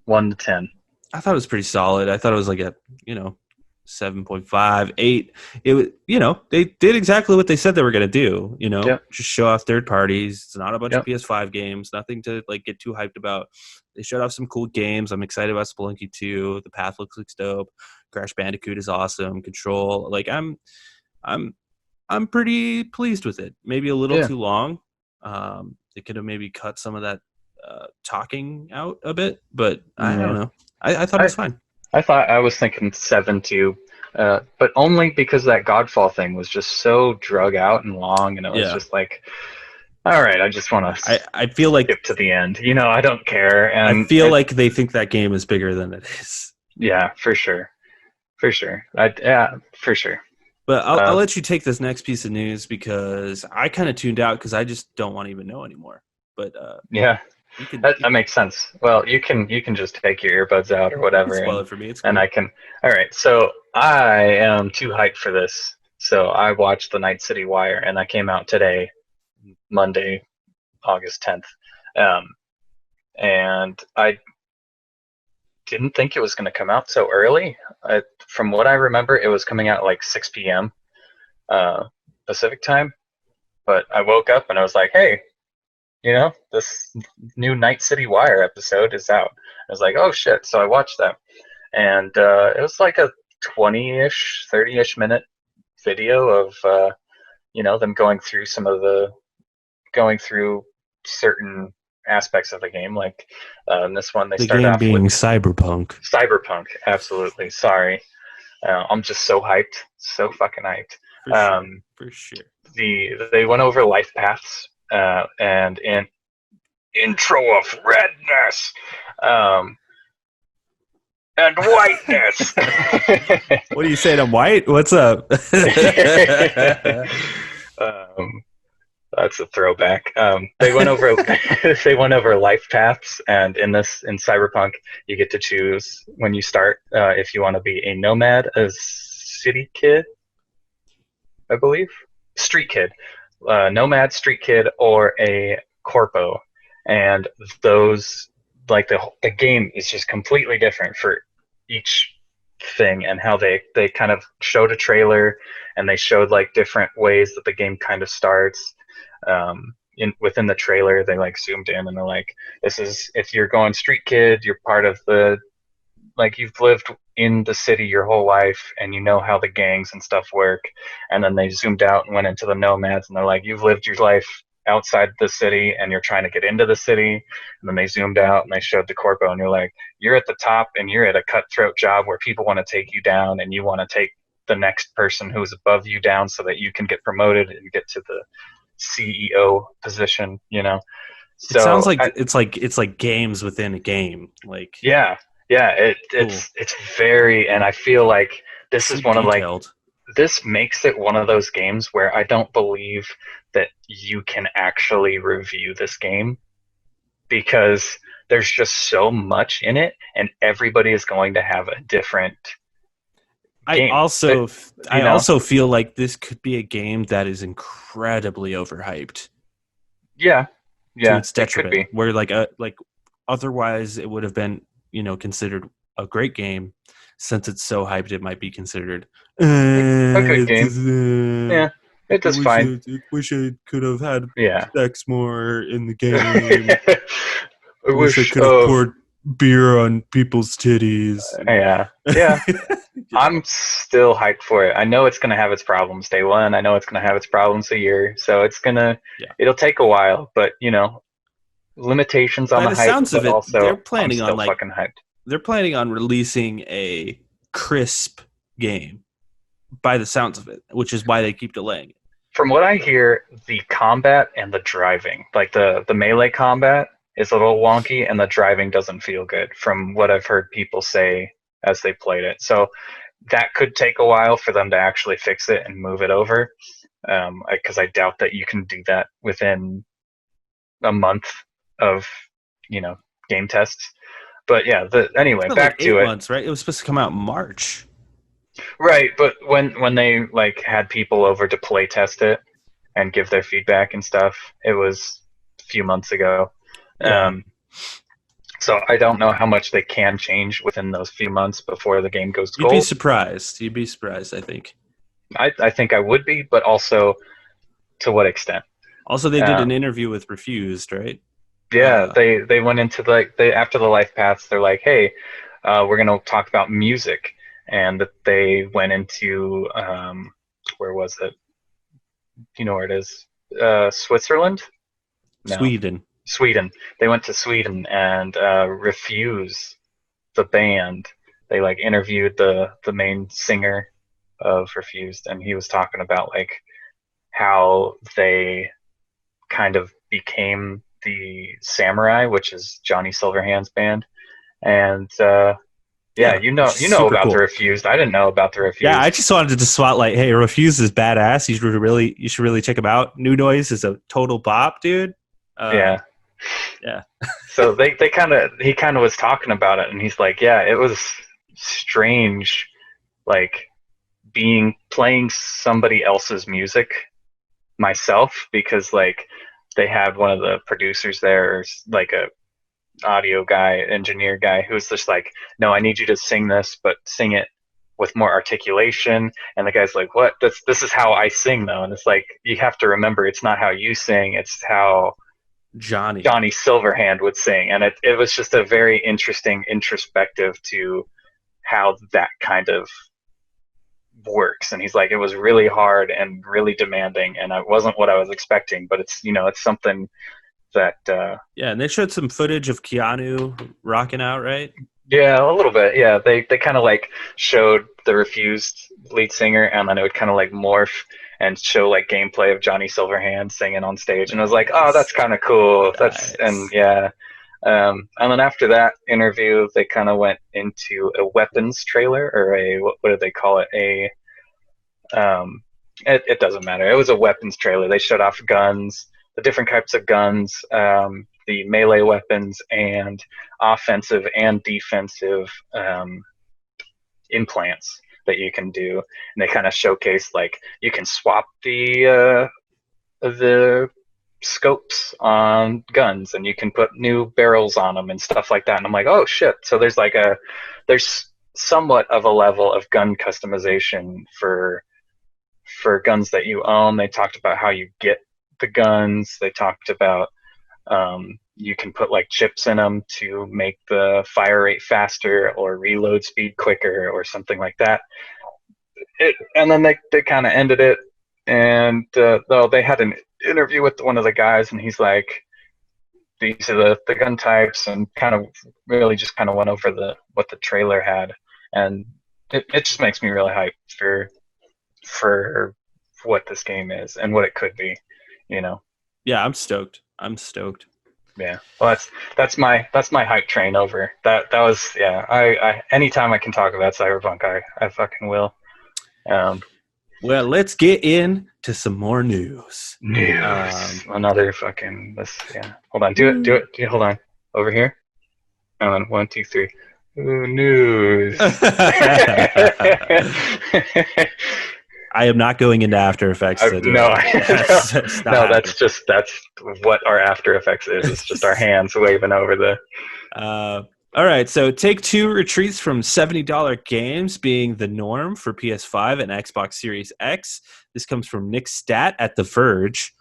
1 to 10.
I thought it was pretty solid. I thought it was like a 7.5, 8. It was they did exactly what they said they were going to do. Just show off third parties. It's not a bunch of PS5 games. Nothing to like get too hyped about. They showed off some cool games. I'm excited about Spelunky 2. The Pathless looks dope. Crash Bandicoot is awesome. Control. Like I'm pretty pleased with it. Maybe a little too long. They could have maybe cut some of that talking out a bit, but I don't know. I thought it was fine.
I was thinking 7 too, but only because that Godfall thing was just so drug out and long, and it was just like, all right, I just want to.
I feel like
skip to the end. I don't care. And
I feel like they think that game is bigger than it is.
Yeah, for sure. For sure. For sure.
But I'll let you take this next piece of news because I kind of tuned out because I just don't want to even know anymore. But
yeah, that makes sense. Well, you can just take your earbuds out or whatever,
spoil it for me. It's cool.
and I can. All right, so I am too hyped for this. So I watched the Night City Wire, and that came out today, Monday, August 10th. And I didn't think it was going to come out so early. From what I remember, it was coming out at like 6 p.m. Pacific time. But I woke up and I was like, hey, this new Night City Wire episode is out. I was like, oh shit. So I watched that. And it was like a 20-ish, 30-ish minute video of, them going through certain aspects of the game. Like in this one, they
the
start
game
off
being
with
Cyberpunk.
Cyberpunk, absolutely. Sorry. I'm just so hyped. So fucking hyped.
For sure.
They went over life paths and in intro of redness and whiteness.
What are you saying? I'm white? What's up?
That's a throwback. They went over life paths, and in Cyberpunk, you get to choose when you start if you want to be a nomad, a city kid, I believe, street kid, nomad, street kid, or a corpo, and those the game is just completely different for each thing, and how they kind of showed a trailer and they showed like different ways that the game kind of starts. Within the trailer, they like zoomed in and they're like, this is if you're going street kid, you're part of the, like, you've lived in the city your whole life and you know how the gangs and stuff work. And then they zoomed out and went into the nomads and they're like, you've lived your life outside the city and you're trying to get into the city. And then they zoomed out and they showed the corpo and you're like, you're at the top and you're at a cutthroat job where people want to take you down and you want to take the next person who's above you down so that you can get promoted and get to the CEO position, So
it sounds like it's like games within a game. Like
it's very, and I feel like this is one detailed. This makes it one of those games where I don't believe that you can actually review this game because there's just so much in it, and everybody is going to have a different game.
I also feel like this could be a game that is incredibly overhyped.
Yeah,
to its detriment. It could be. Where like otherwise it would have been considered a great game. Since it's so hyped, it might be considered
a good game. Yeah, it does fine.
I wish I could have had sex more in the game. I wish I could have poured beer on people's titties.
Yeah. I'm still hyped for it. I know it's going to have its problems day one. I know it's going to have its problems a year. So it'll take a while, but limitations on the hype.
Sounds of it,
also,
they're planning
on fucking hyped.
They're planning on releasing a crisp game by the sounds of it, which is why they keep delaying it.
From what I hear, the combat and the driving, like the melee combat, is a little wonky and the driving doesn't feel good from what I've heard people say as they played it. So that could take a while for them to actually fix it and move it over, because I doubt that you can do that within a month of game tests. But yeah, anyway, back to it.
8 months, right? It was supposed to come out in March.
Right, but when they had people over to play test it and give their feedback and stuff, it was a few months ago. Yeah. So I don't know how much they can change within those few months before the game goes gold.
You'd be surprised, I think.
I think I would be, but also to what extent?
Also, they did an interview with Refused, right?
Yeah, they went into after the life paths, they're like, hey, we're going to talk about music. And they went into, where was it? You know where it is? Switzerland?
No.
Sweden. They went to Sweden and Refuse, the band. They interviewed the main singer of Refused, and he was talking about how they kind of became the Samurai, which is Johnny Silverhand's band, and Yeah, you know about the Refused. I didn't know about the Refused.
Yeah, I just wanted to spotlight. Hey, Refused is badass. You should really check him out. New Noise is a total bop, dude.
Yeah. So he kind of was talking about it, and he's like, yeah, it was strange, like playing somebody else's music myself, because like they had one of the producers there, or like a audio guy, engineer guy, who's just like, no, I need you to sing this, but sing it with more articulation. And the guy's like, what? This is how I sing, though. And it's like, you have to remember, it's not how you sing, it's how Johnny Silverhand would sing. And it was just a very interesting introspective to how that kind of works. And he's like, it was really hard and really demanding, and it wasn't what I was expecting, but it's something that
and they showed some footage of Keanu rocking out, right?
Yeah, a little bit. Yeah, they kind of like showed the Refused lead singer, and then it would kind of like morph and show like gameplay of Johnny Silverhand singing on stage, and I was like, oh, that's kind of cool. Nice. And then after that interview, they kind of went into a weapons trailer, or what did they call it? It doesn't matter. It was a weapons trailer. They showed off guns, the different types of guns, the melee weapons, and offensive and defensive implants that you can do. And they kind of showcase, like, you can swap the scopes on guns, and you can put new barrels on them and stuff like that. And I'm like, oh shit! So there's somewhat of a level of gun customization for guns that you own. They talked about how you get the guns. They talked about you can put like chips in them to make the fire rate faster or reload speed quicker or something like that. And then they kind of ended it, and though they had an interview with one of the guys, and he's like, these are the gun types, and kind of really just kind of went over what the trailer had, and it just makes me really hyped for what this game is and what it could be,
Yeah, I'm stoked.
Yeah, well, that's my hype train over. That was, yeah. I anytime I can talk about Cyberpunk, I fucking will.
Well, let's get into some more news.
Another fucking Hold on, do it. Hold on, over here. Hold on, 1, 2, 3. Ooh, news.
I am not going into After Effects.
That's what our After Effects is. It's just our hands waving over the.
All right, so Take-Two retreats from $70 games being the norm for PS5 and Xbox Series X. This comes from Nick Stat at The Verge.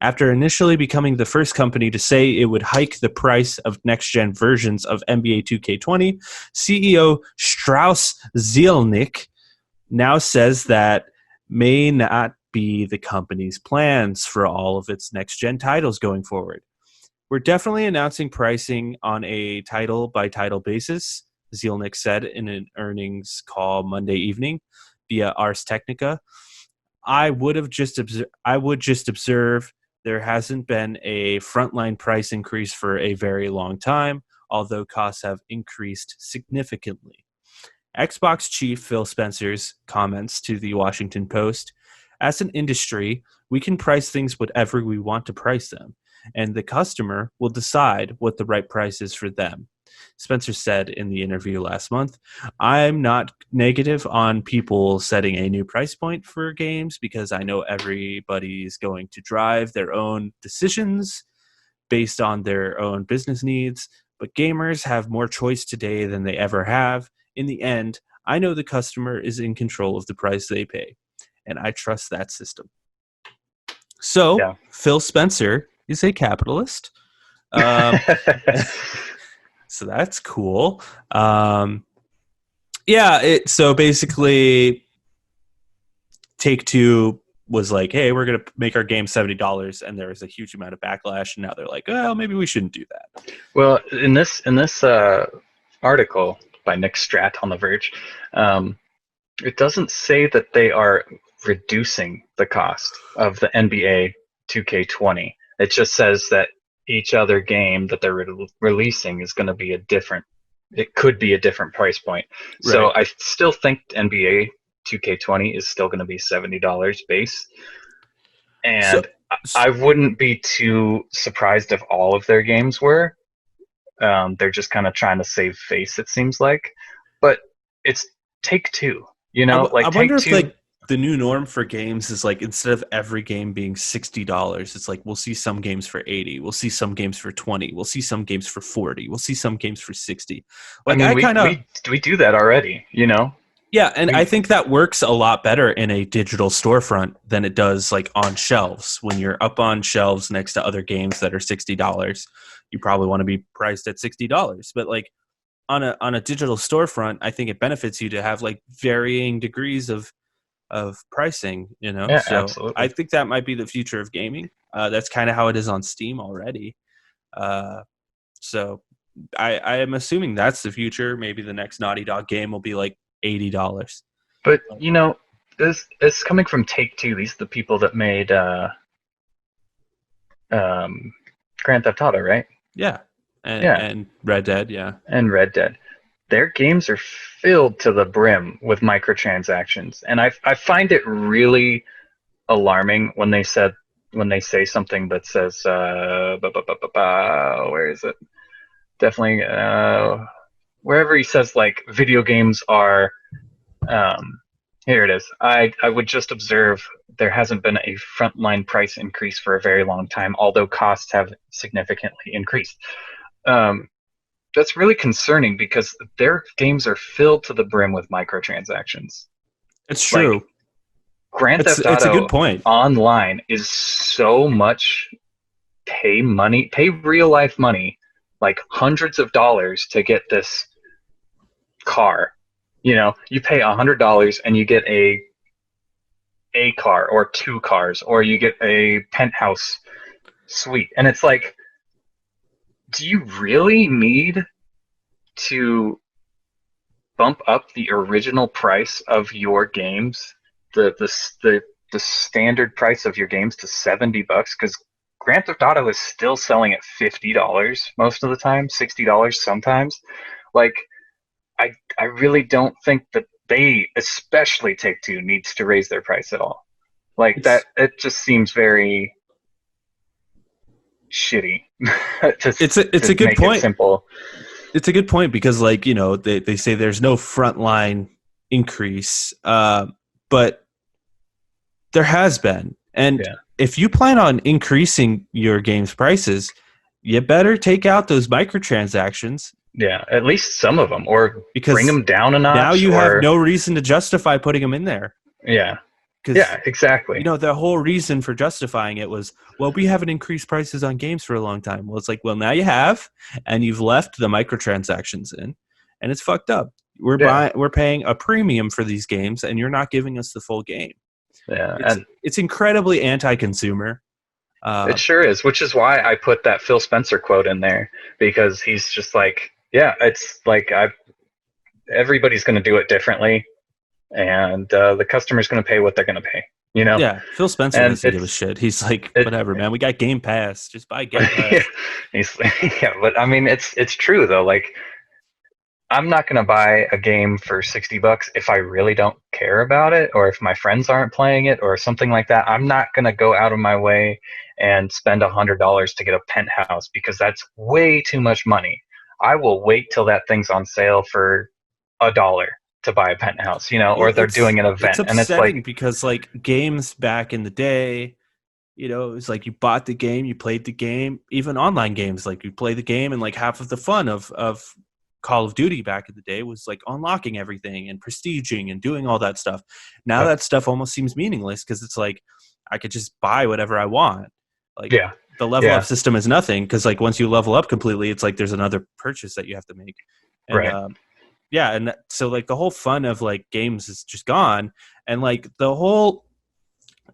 After initially becoming the first company to say it would hike the price of next-gen versions of NBA 2K20, CEO Strauss Zelnick now says that may not be the company's plans for all of its next-gen titles going forward. We're definitely announcing pricing on a title-by-title basis, Zelnick said in an earnings call Monday evening via Ars Technica. I would just observe there hasn't been a frontline price increase for a very long time, although costs have increased significantly. Xbox chief Phil Spencer's comments to the Washington Post, as an industry, we can price things whatever we want to price them, and the customer will decide what the right price is for them. Spencer said in the interview last month, I'm not negative on people setting a new price point for games because I know everybody's going to drive their own decisions based on their own business needs, but gamers have more choice today than they ever have. In the end, I know the customer is in control of the price they pay, and I trust that system. So, yeah. Phil Spencer is a capitalist. So that's cool. So basically, Take-Two was like, hey, we're going to make our game $70, and there was a huge amount of backlash, and now they're like, well, maybe we shouldn't do that.
Well, in this article by Nick Stratt on The Verge, it doesn't say that they are reducing the cost of the NBA 2K20. It just says that each other game that they're releasing is going to be a different it could be a different price point. So I still think NBA 2K20 is still going to be $70 base. And I wouldn't be too surprised if all of their games were. They're just kind of trying to save face, it seems like. But it's Take-Two, you know?
I wonder if like the new norm for games is like instead of every game being $60, it's like we'll see some games for $80, we'll see some games for $20, we'll see some games for $40, we'll see some games for $60. Like
I mean, we do that already, you know?
Yeah, and I think that works a lot better in a digital storefront than it does like on shelves. When you're up on shelves next to other games that are $60, you probably want to be priced at $60. But like on a digital storefront, I think it benefits you to have like varying degrees of pricing, you know?
Yeah,
so
absolutely.
I think that might be the future of gaming. That's kind of how it is on Steam already. So I am assuming that's the future. Maybe the next Naughty Dog game will be like $80.
But you know, this coming from Take-Two. These are the people that made Grand Theft Auto, right?
Yeah. And Red Dead, yeah.
And Red Dead. Their games are filled to the brim with microtransactions, and I find it really alarming when they say something that says where is it? Definitely wherever he says like video games are here it is. I would just observe there hasn't been a frontline price increase for a very long time, although costs have significantly increased. That's really concerning because their games are filled to the brim with microtransactions.
It's true.
Like, Grand Theft Auto
it's a good point.
Online is so much pay real life money, like hundreds of dollars to get this car. You know, you pay $100 and you get a car or 2 cars, or you get a penthouse suite. And it's like, do you really need to bump up the original price of your games, the standard price of your games to $70? Because Grand Theft Auto is still selling at $50 most of the time, $60 sometimes. Like, I really don't think that they, especially Take-Two, needs to raise their price at all. Like that, it just seems very shitty.
It's a good point. Simple. It's a good point because, like, you know, they say there's no frontline increase, but there has been. And if you plan on increasing your game's prices, you better take out those microtransactions.
Yeah, at least some of them, or bring them down a notch.
Now you have no reason to justify putting them in there.
Yeah. Yeah, exactly.
You know, the whole reason for justifying it was, well, we haven't increased prices on games for a long time. Well, it's like, well, now you have, and you've left the microtransactions in, and it's fucked up. We're paying a premium for these games, and you're not giving us the full game.
Yeah,
it's incredibly anti-consumer.
It sure is, which is why I put that Phil Spencer quote in there, because he's just like, yeah, it's like everybody's going to do it differently. And the customer's going to pay what they're going to pay, you know?
Yeah, Phil Spencer doesn't give a shit. He's like, whatever, man. We got Game Pass. Just buy Game Pass.
Yeah, but I mean, it's true, though. Like, I'm not going to buy a game for $60 if I really don't care about it, or if my friends aren't playing it, or something like that. I'm not going to go out of my way and spend $100 to get a penthouse, because that's way too much money. I will wait till that thing's on sale for $1 to buy a penthouse, you know, or they're doing an event.
It's upsetting, and it's like, because like games back in the day, you know, it was like you bought the game, you played the game. Even online games, like you play the game, and like half of the fun of Call of Duty back in the day was like unlocking everything and prestiging and doing all that stuff. Now that stuff almost seems meaningless, because it's like I could just buy whatever I want. Like the level up system is nothing, because like once you level up completely, it's like there's another purchase that you have to make. And, and so like the whole fun of like games is just gone, and like the whole,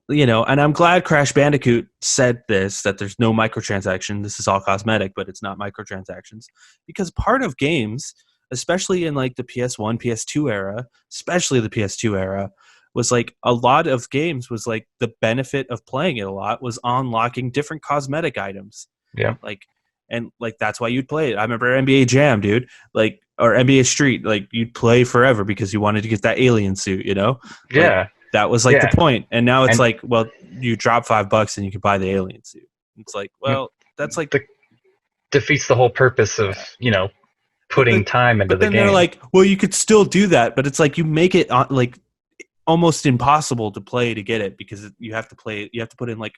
you know, and I'm glad Crash Bandicoot said this, that there's no microtransaction. This is all cosmetic, but it's not microtransactions, because part of games, especially in like the PS1, PS2 era, especially the PS2 era, was like a lot of games was like the benefit of playing it a lot was unlocking different cosmetic items.
Yeah.
Like, and like that's why you'd play it. I remember NBA Jam, dude. Like or NBA Street, like you'd play forever because you wanted to get that alien suit, you know?
Yeah.
Like, that was like the point. And now it's like, well, you drop $5 and you can buy the alien suit. It's like, well, that's like
defeats the whole purpose of, putting time into the game. But then
they're like, well, you could still do that, but it's like you make it like almost impossible to play to get it because you have to put in like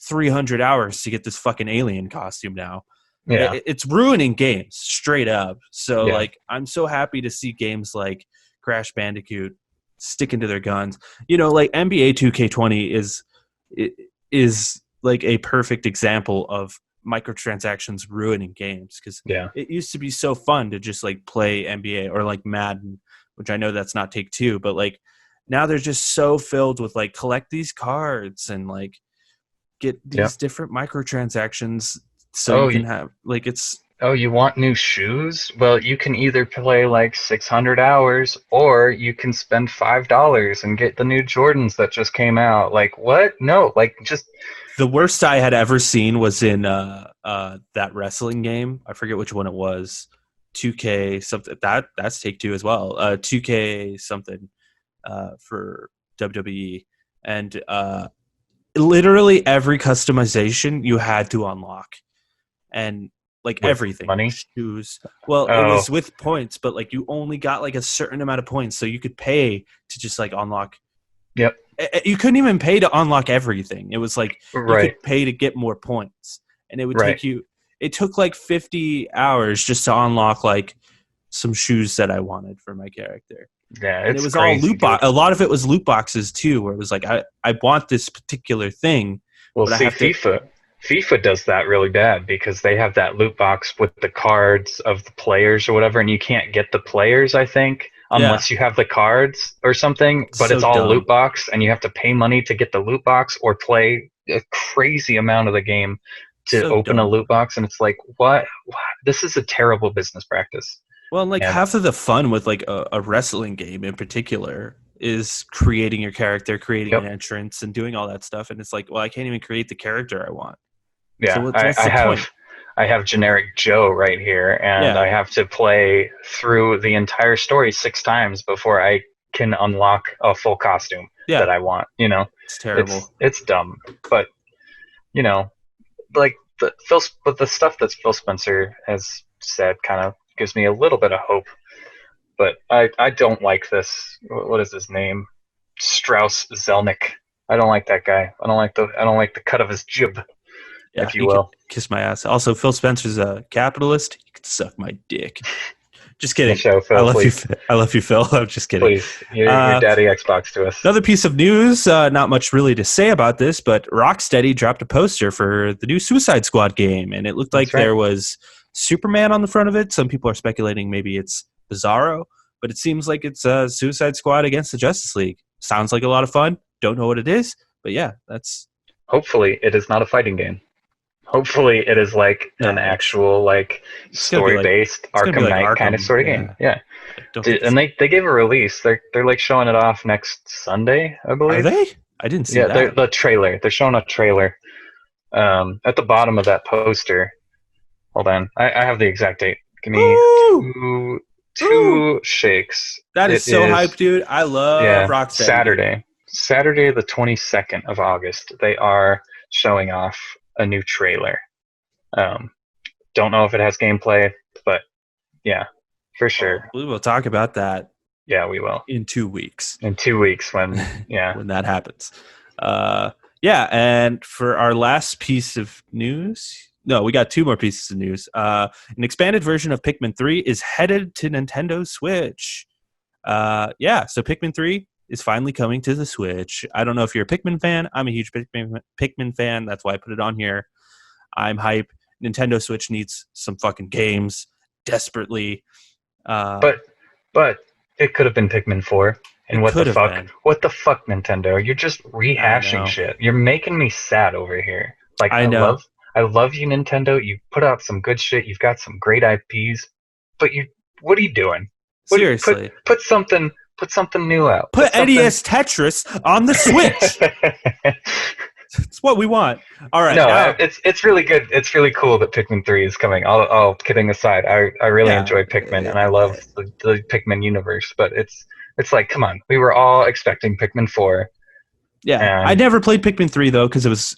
300 hours to get this fucking alien costume now.
Yeah.
It's ruining games straight up. So like, I'm so happy to see games like Crash Bandicoot sticking to their guns. Like NBA 2K20 is like a perfect example of microtransactions ruining games because it used to be so fun to just like play NBA or like Madden, which I know that's not Take-Two, but like now they're just so filled with like collect these cards and like get these different microtransactions so you can have like it's.
Oh, you want new shoes? Well, you can either play like 600 hours or you can spend $5 and get the new Jordans that just came out. Like, what? No, like just.
The worst I had ever seen was in that wrestling game. I forget which one it was. 2K something. That's Take-Two as well. 2K something for WWE. And literally every customization you had to unlock. And like with everything,
money,
shoes. Well, it was with points, but like you only got like a certain amount of points, so you could pay to just like unlock.
Yep.
You couldn't even pay to unlock everything. It was like you could pay to get more points, and it would take you. It took like 50 hours just to unlock like some shoes that I wanted for my character.
Yeah,
and it was all loot box. A lot of it was loot boxes too, where it was like I want this particular thing.
Well, see, FIFA does that really bad because they have that loot box with the cards of the players or whatever, and you can't get the players, I think, unless you have the cards or something. But it's all loot box, and you have to pay money to get the loot box or play a crazy amount of the game to open a loot box. And it's like, what? This is a terrible business practice.
Well, like half of the fun with like a wrestling game in particular is creating your character, creating an entrance, and doing all that stuff. And it's like, well, I can't even create the character I want.
Yeah, so what's the point? I have generic Joe right here, and I have to play through the entire story 6 times before I can unlock a full costume that I want.
It's terrible.
It's dumb, but like the stuff that Phil Spencer has said kind of gives me a little bit of hope. But I don't like this. What is his name? Strauss Zelnick. I don't like that guy. I don't like the cut of his jib.
Yeah,
if you will.
Kiss my ass. Also, Phil Spencer's a capitalist. He could suck my dick. Just kidding.
Show, Phil,
I love you, Phil. I'm just kidding.
Please, your daddy Xbox to us.
Another piece of news. Not much really to say about this, but Rocksteady dropped a poster for the new Suicide Squad game, and it looked like there was Superman on the front of it. Some people are speculating maybe it's Bizarro, but it seems like it's Suicide Squad against the Justice League. Sounds like a lot of fun. Don't know what it is, but yeah, that's.
Hopefully, it is not a fighting game. Hopefully, it is like an actual like story-based Arkham Knight kind of sort of game. Yeah, and they gave a release. They're like showing it off next Sunday, I believe.
Are they? I didn't see that.
Yeah, the trailer. They're showing a trailer. At the bottom of that poster. Hold on, I have the exact date. Give me two shakes.
That is so hype, dude. I love Rocksteady.
Saturday the 22nd of August. They are showing off a new trailer. Don't know if it has gameplay, but yeah, for sure.
We will talk about that.
Yeah, we will.
In 2 weeks.
In 2 weeks when
when that happens. And for our last piece of news, no, we got 2 more pieces of news. An expanded version of Pikmin 3 is headed to Nintendo Switch. So Pikmin 3 is finally coming to the Switch. I don't know if you're a Pikmin fan. I'm a huge Pikmin fan. That's why I put it on here. I'm hype. Nintendo Switch needs some fucking games desperately.
But it could have been Pikmin 4. And what the fuck? What the fuck, Nintendo? You're just rehashing shit. You're making me sad over here. Like I love you, Nintendo. You put out some good shit. You've got some great IPs. But what are you doing?
Seriously.
Put something new out.
Put NES Tetris on the Switch. It's what we want. All right,
No,
now
it's really good. It's really cool that Pikmin 3 is coming. All kidding aside, I really
yeah,
enjoy Pikmin and I love the Pikmin universe. But it's like, come on, we were all expecting Pikmin 4.
yeah. I
And
never played Pikmin 3 though because it was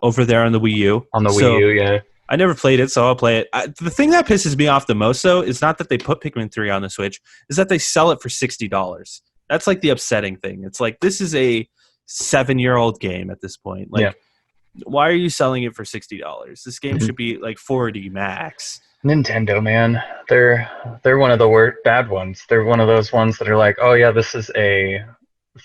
over there on the Wii U.
on the Wii
So
U, yeah.
I never played it, so I'll play it. The thing that pisses me off the most, though, is not that they put Pikmin 3 on the Switch, is that they sell it for $60. That's like the upsetting thing. It's like, this is a 7-year-old game at this point. Like, why are you selling it for $60? This game should be like 40 max.
Nintendo, man, they're one of the bad ones. They're one of those ones that are like, oh yeah, this is a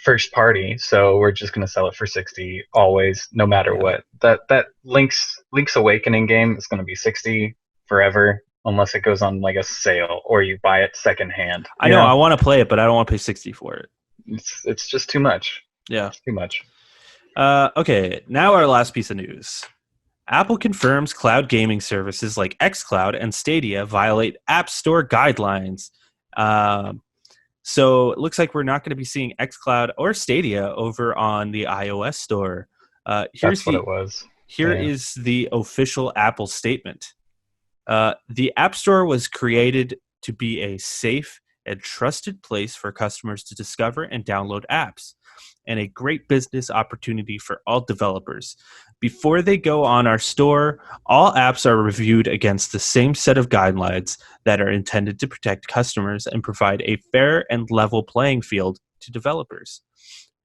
first party, so we're just gonna sell it for 60 always, no matter what. That Link's Awakening game is gonna be 60 forever, unless it goes on like a sale or you buy it secondhand.
I know I want to play it, but I don't want to pay 60 for it.
It's just too much.
Yeah,
it's too much.
Okay, now our last piece of news. Apple confirms cloud gaming services like xCloud and Stadia violate App Store guidelines. So it looks like we're not going to be seeing xCloud or Stadia over on the iOS store.
That's what it was.
Here is the official Apple statement. The App Store was created to be a safe and trusted place for customers to discover and download apps, and a great business opportunity for all developers. Before they go on our store, all apps are reviewed against the same set of guidelines that are intended to protect customers and provide a fair and level playing field to developers.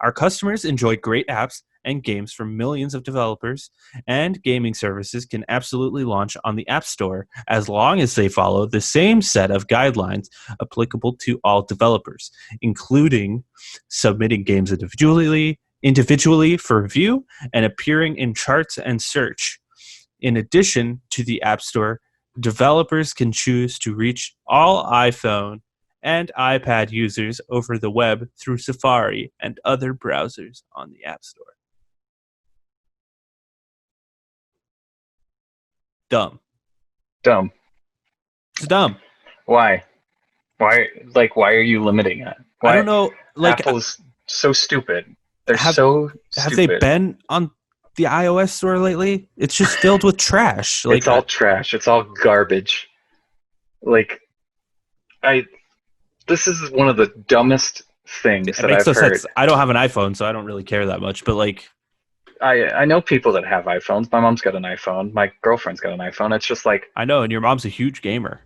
Our customers enjoy great apps and games from millions of developers, and gaming services can absolutely launch on the App Store as long as they follow the same set of guidelines applicable to all developers, including submitting games individually for review and appearing in charts and search. In addition to the App Store, developers can choose to reach all iPhone and iPad users over the web through Safari and other browsers on the App Store. Dumb. It's dumb.
Why are you limiting it? Why?
I don't know. Like,
Apple's so stupid. Have
they been on the iOS store lately? It's just filled with trash. Like,
it's all trash. It's all garbage. Like, this is one of the dumbest things that I've heard.
I don't have an iPhone, so I don't really care that much. But like,
I know people that have iPhones. My mom's got an iPhone. My girlfriend's got an iPhone. It's just like,
I know, and your mom's a huge gamer.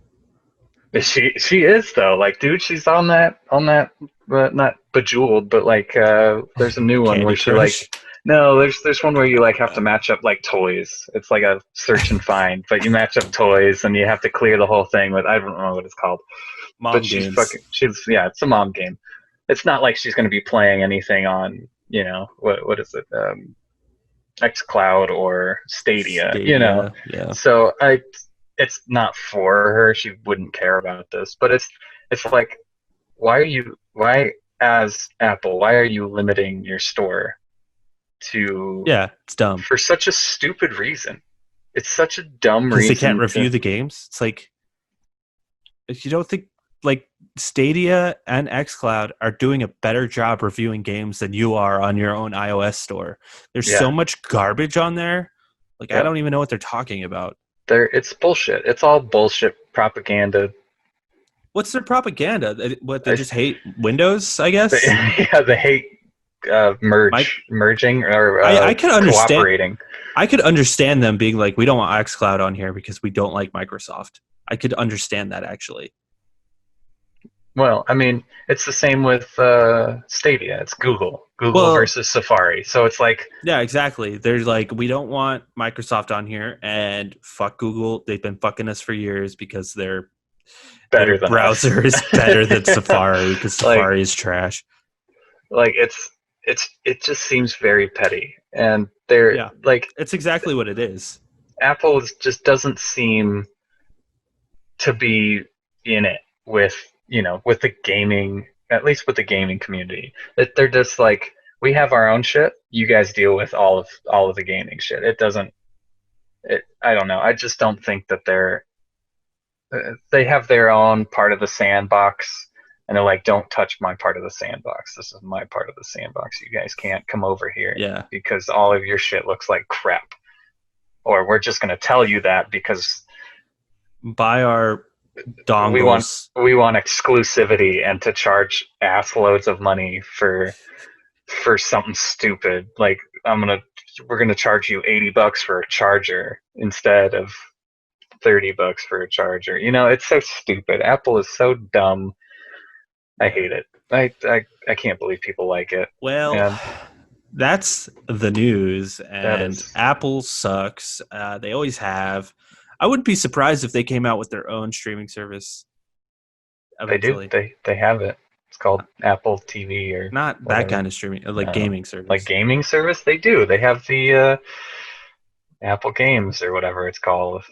She is though. Like, dude, she's on that not Bejeweled, but like there's a new one
Candy
where she
Crush.
like no, there's one where you like have to match up like toys. It's like a search and find, but you match up toys and you have to clear the whole thing with, I don't know what it's called.
Mom
but
games.
It's a mom game. It's not like she's going to be playing anything on, what is it? xCloud or Stadia,
Yeah.
So it's not for her. She wouldn't care about this, but it's like, why as Apple, why are you limiting your store to?
Yeah, it's dumb.
For such a stupid reason. It's such a dumb reason.
Because they can't review the games. It's like, if you don't think like Stadia and xCloud are doing a better job reviewing games than you are on your own iOS store. There's so much garbage on there. Like, I don't even know what they're talking about.
It's bullshit. It's all bullshit propaganda.
What's their propaganda? They just hate Windows, I guess?
They hate merging or
I can understand,
cooperating.
I could understand them being like, we don't want xCloud on here because we don't like Microsoft. I could understand that, actually.
Well, I mean, it's the same with Stadia. It's Google versus Safari. So it's like...
Yeah, exactly. They're like, we don't want Microsoft on here, and fuck Google. They've been fucking us for years because their browser is better than Safari because Safari is trash.
Like, it just seems very petty. And they're like...
It's exactly what it is.
Apple just doesn't seem to be in it with the gaming, at least with the gaming community. They're just like, we have our own shit. You guys deal with all of the gaming shit. I don't know. I just don't think that they have their own part of the sandbox And they're like, don't touch my part of the sandbox. This is my part of the sandbox. You guys can't come over here because all of your shit looks like crap. Or we're just going to tell you that because
buy our dongles.
We want exclusivity and to charge ass loads of money for something stupid. Like we're going to charge you $80 for a charger instead of $30 for a charger. You know, it's so stupid. Apple is so dumb. I hate it. I can't believe people like it.
Well, that's the news, and Apple sucks. They always have. I wouldn't be surprised if they came out with their own streaming service eventually.
They do. They have it. It's called Apple TV or
not whatever. That kind of streaming, like gaming service.
Like gaming service, they do. They have the Apple Games or whatever it's called.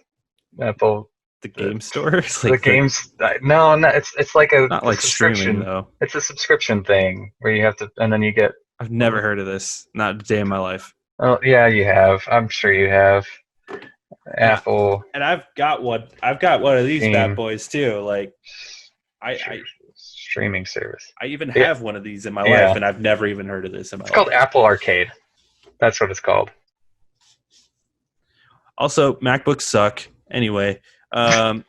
Apple.
The game store?
It's like the games. No, it's like a
not like streaming though.
It's a subscription thing where you have to, and then you get.
I've never heard of this. Not a day in my life.
Oh yeah, you have. I'm sure you have. Apple.
And I've got one. I've got one of these bad boys too. Like, I
streaming service.
I even have one of these in my life, and I've never even heard of this in my life.
It's called Apple Arcade. That's what it's called.
Also, MacBooks suck. Anyway. What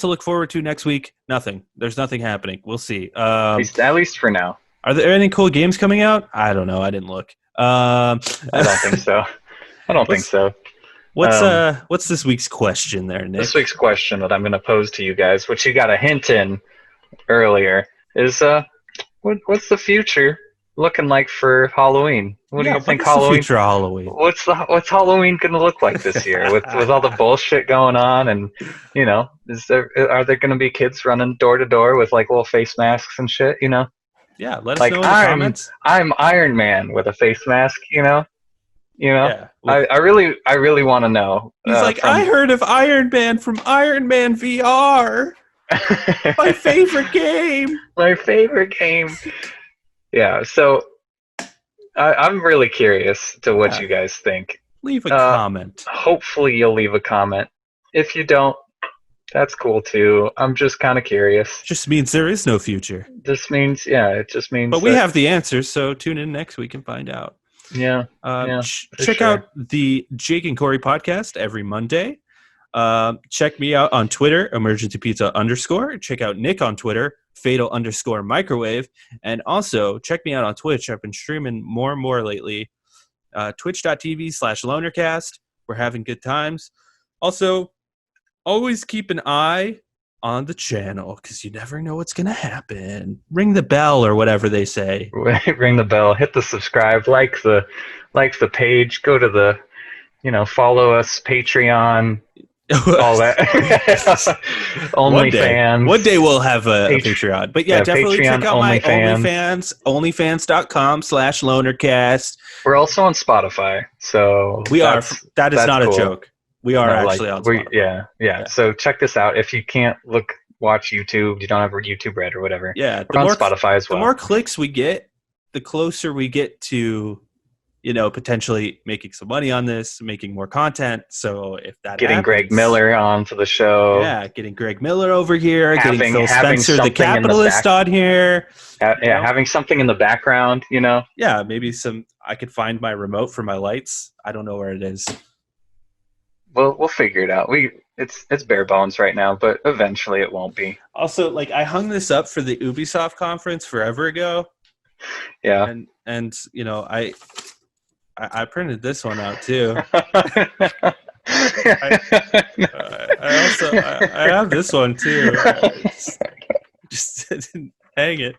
to look forward to next week? Nothing. There's nothing happening. We'll see.
At least for now.
Are there any cool games coming out? I don't know. I didn't look.
I don't think so. I don't think so.
What's this week's question there, Nick?
This week's question that I'm going to pose to you guys, which you got a hint in earlier, is what's the future looking like for Halloween? What do you think Halloween?
The future of Halloween?
What's Halloween going to look like this year with all the bullshit going on? And you know, are there going to be kids running door to door with like little face masks and shit? You know?
Yeah, let us know in the comments.
I'm Iron Man with a face mask. You know. Yeah, I really want to know.
He's like, I heard of Iron Man from Iron Man VR. My favorite game.
My favorite game. Yeah, so I'm really curious to what you guys think.
Leave a comment.
Hopefully you'll leave a comment. If you don't, that's cool too. I'm just kind of curious.
Just means there is no future.
It just means.
But we have the answers, so tune in next week and find out.
Yeah.
Check out the Jake and Corey podcast every Monday. Check me out on Twitter, emergencypizza_. Check out Nick on Twitter, fatal_microwave. And also check me out on Twitch. I've been streaming more and more lately. Twitch.tv/lonercast. We're having good times. Also, always keep an eye on the channel because you never know what's going to happen. Ring the bell or whatever they say.
Ring the bell. Hit the subscribe. Like the page. Go to the, follow us. Patreon. All that. OnlyFans.
One day we'll have a Patreon. But yeah, definitely
Patreon,
check out my OnlyFans. Onlyfans.com/lonercast.
We're also on Spotify. So
we are. That is not cool. A joke. We are actually on Spotify.
Yeah. So check this out. If you can't watch YouTube, you don't have a YouTube Red or whatever.
Yeah.
We're on Spotify as well.
The more clicks we get, the closer we get to potentially making some money on this, making more content. So if that
getting Greg Miller onto the show.
Yeah, getting Greg Miller over here, getting Phil Spencer, the capitalist, on here.
Having something in the background,
Yeah, maybe I could find my remote for my lights. I don't know where it is.
We'll figure it out. It's bare bones right now, but eventually it won't be.
Also, I hung this up for the Ubisoft conference forever ago.
Yeah.
And I printed this one out too. I have this one too. Just didn't hang it.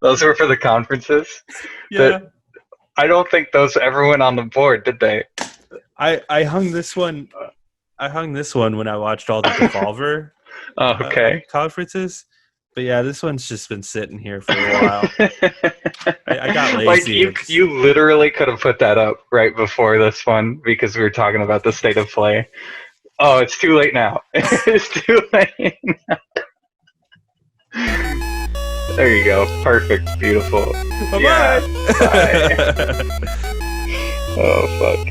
Those were for the conferences?
Yeah.
I don't think those ever went on the board, did they?
I hung this one. I hung this one when I watched all the Devolver conferences. But yeah, this one's just been sitting here for a while. I got lazy.
You literally could have put that up right before this one because we were talking about the state of play. Oh, it's too late now. It's too late now. There you go. Perfect. Beautiful.
Bye-bye.
Yeah. Bye. Oh, fuck.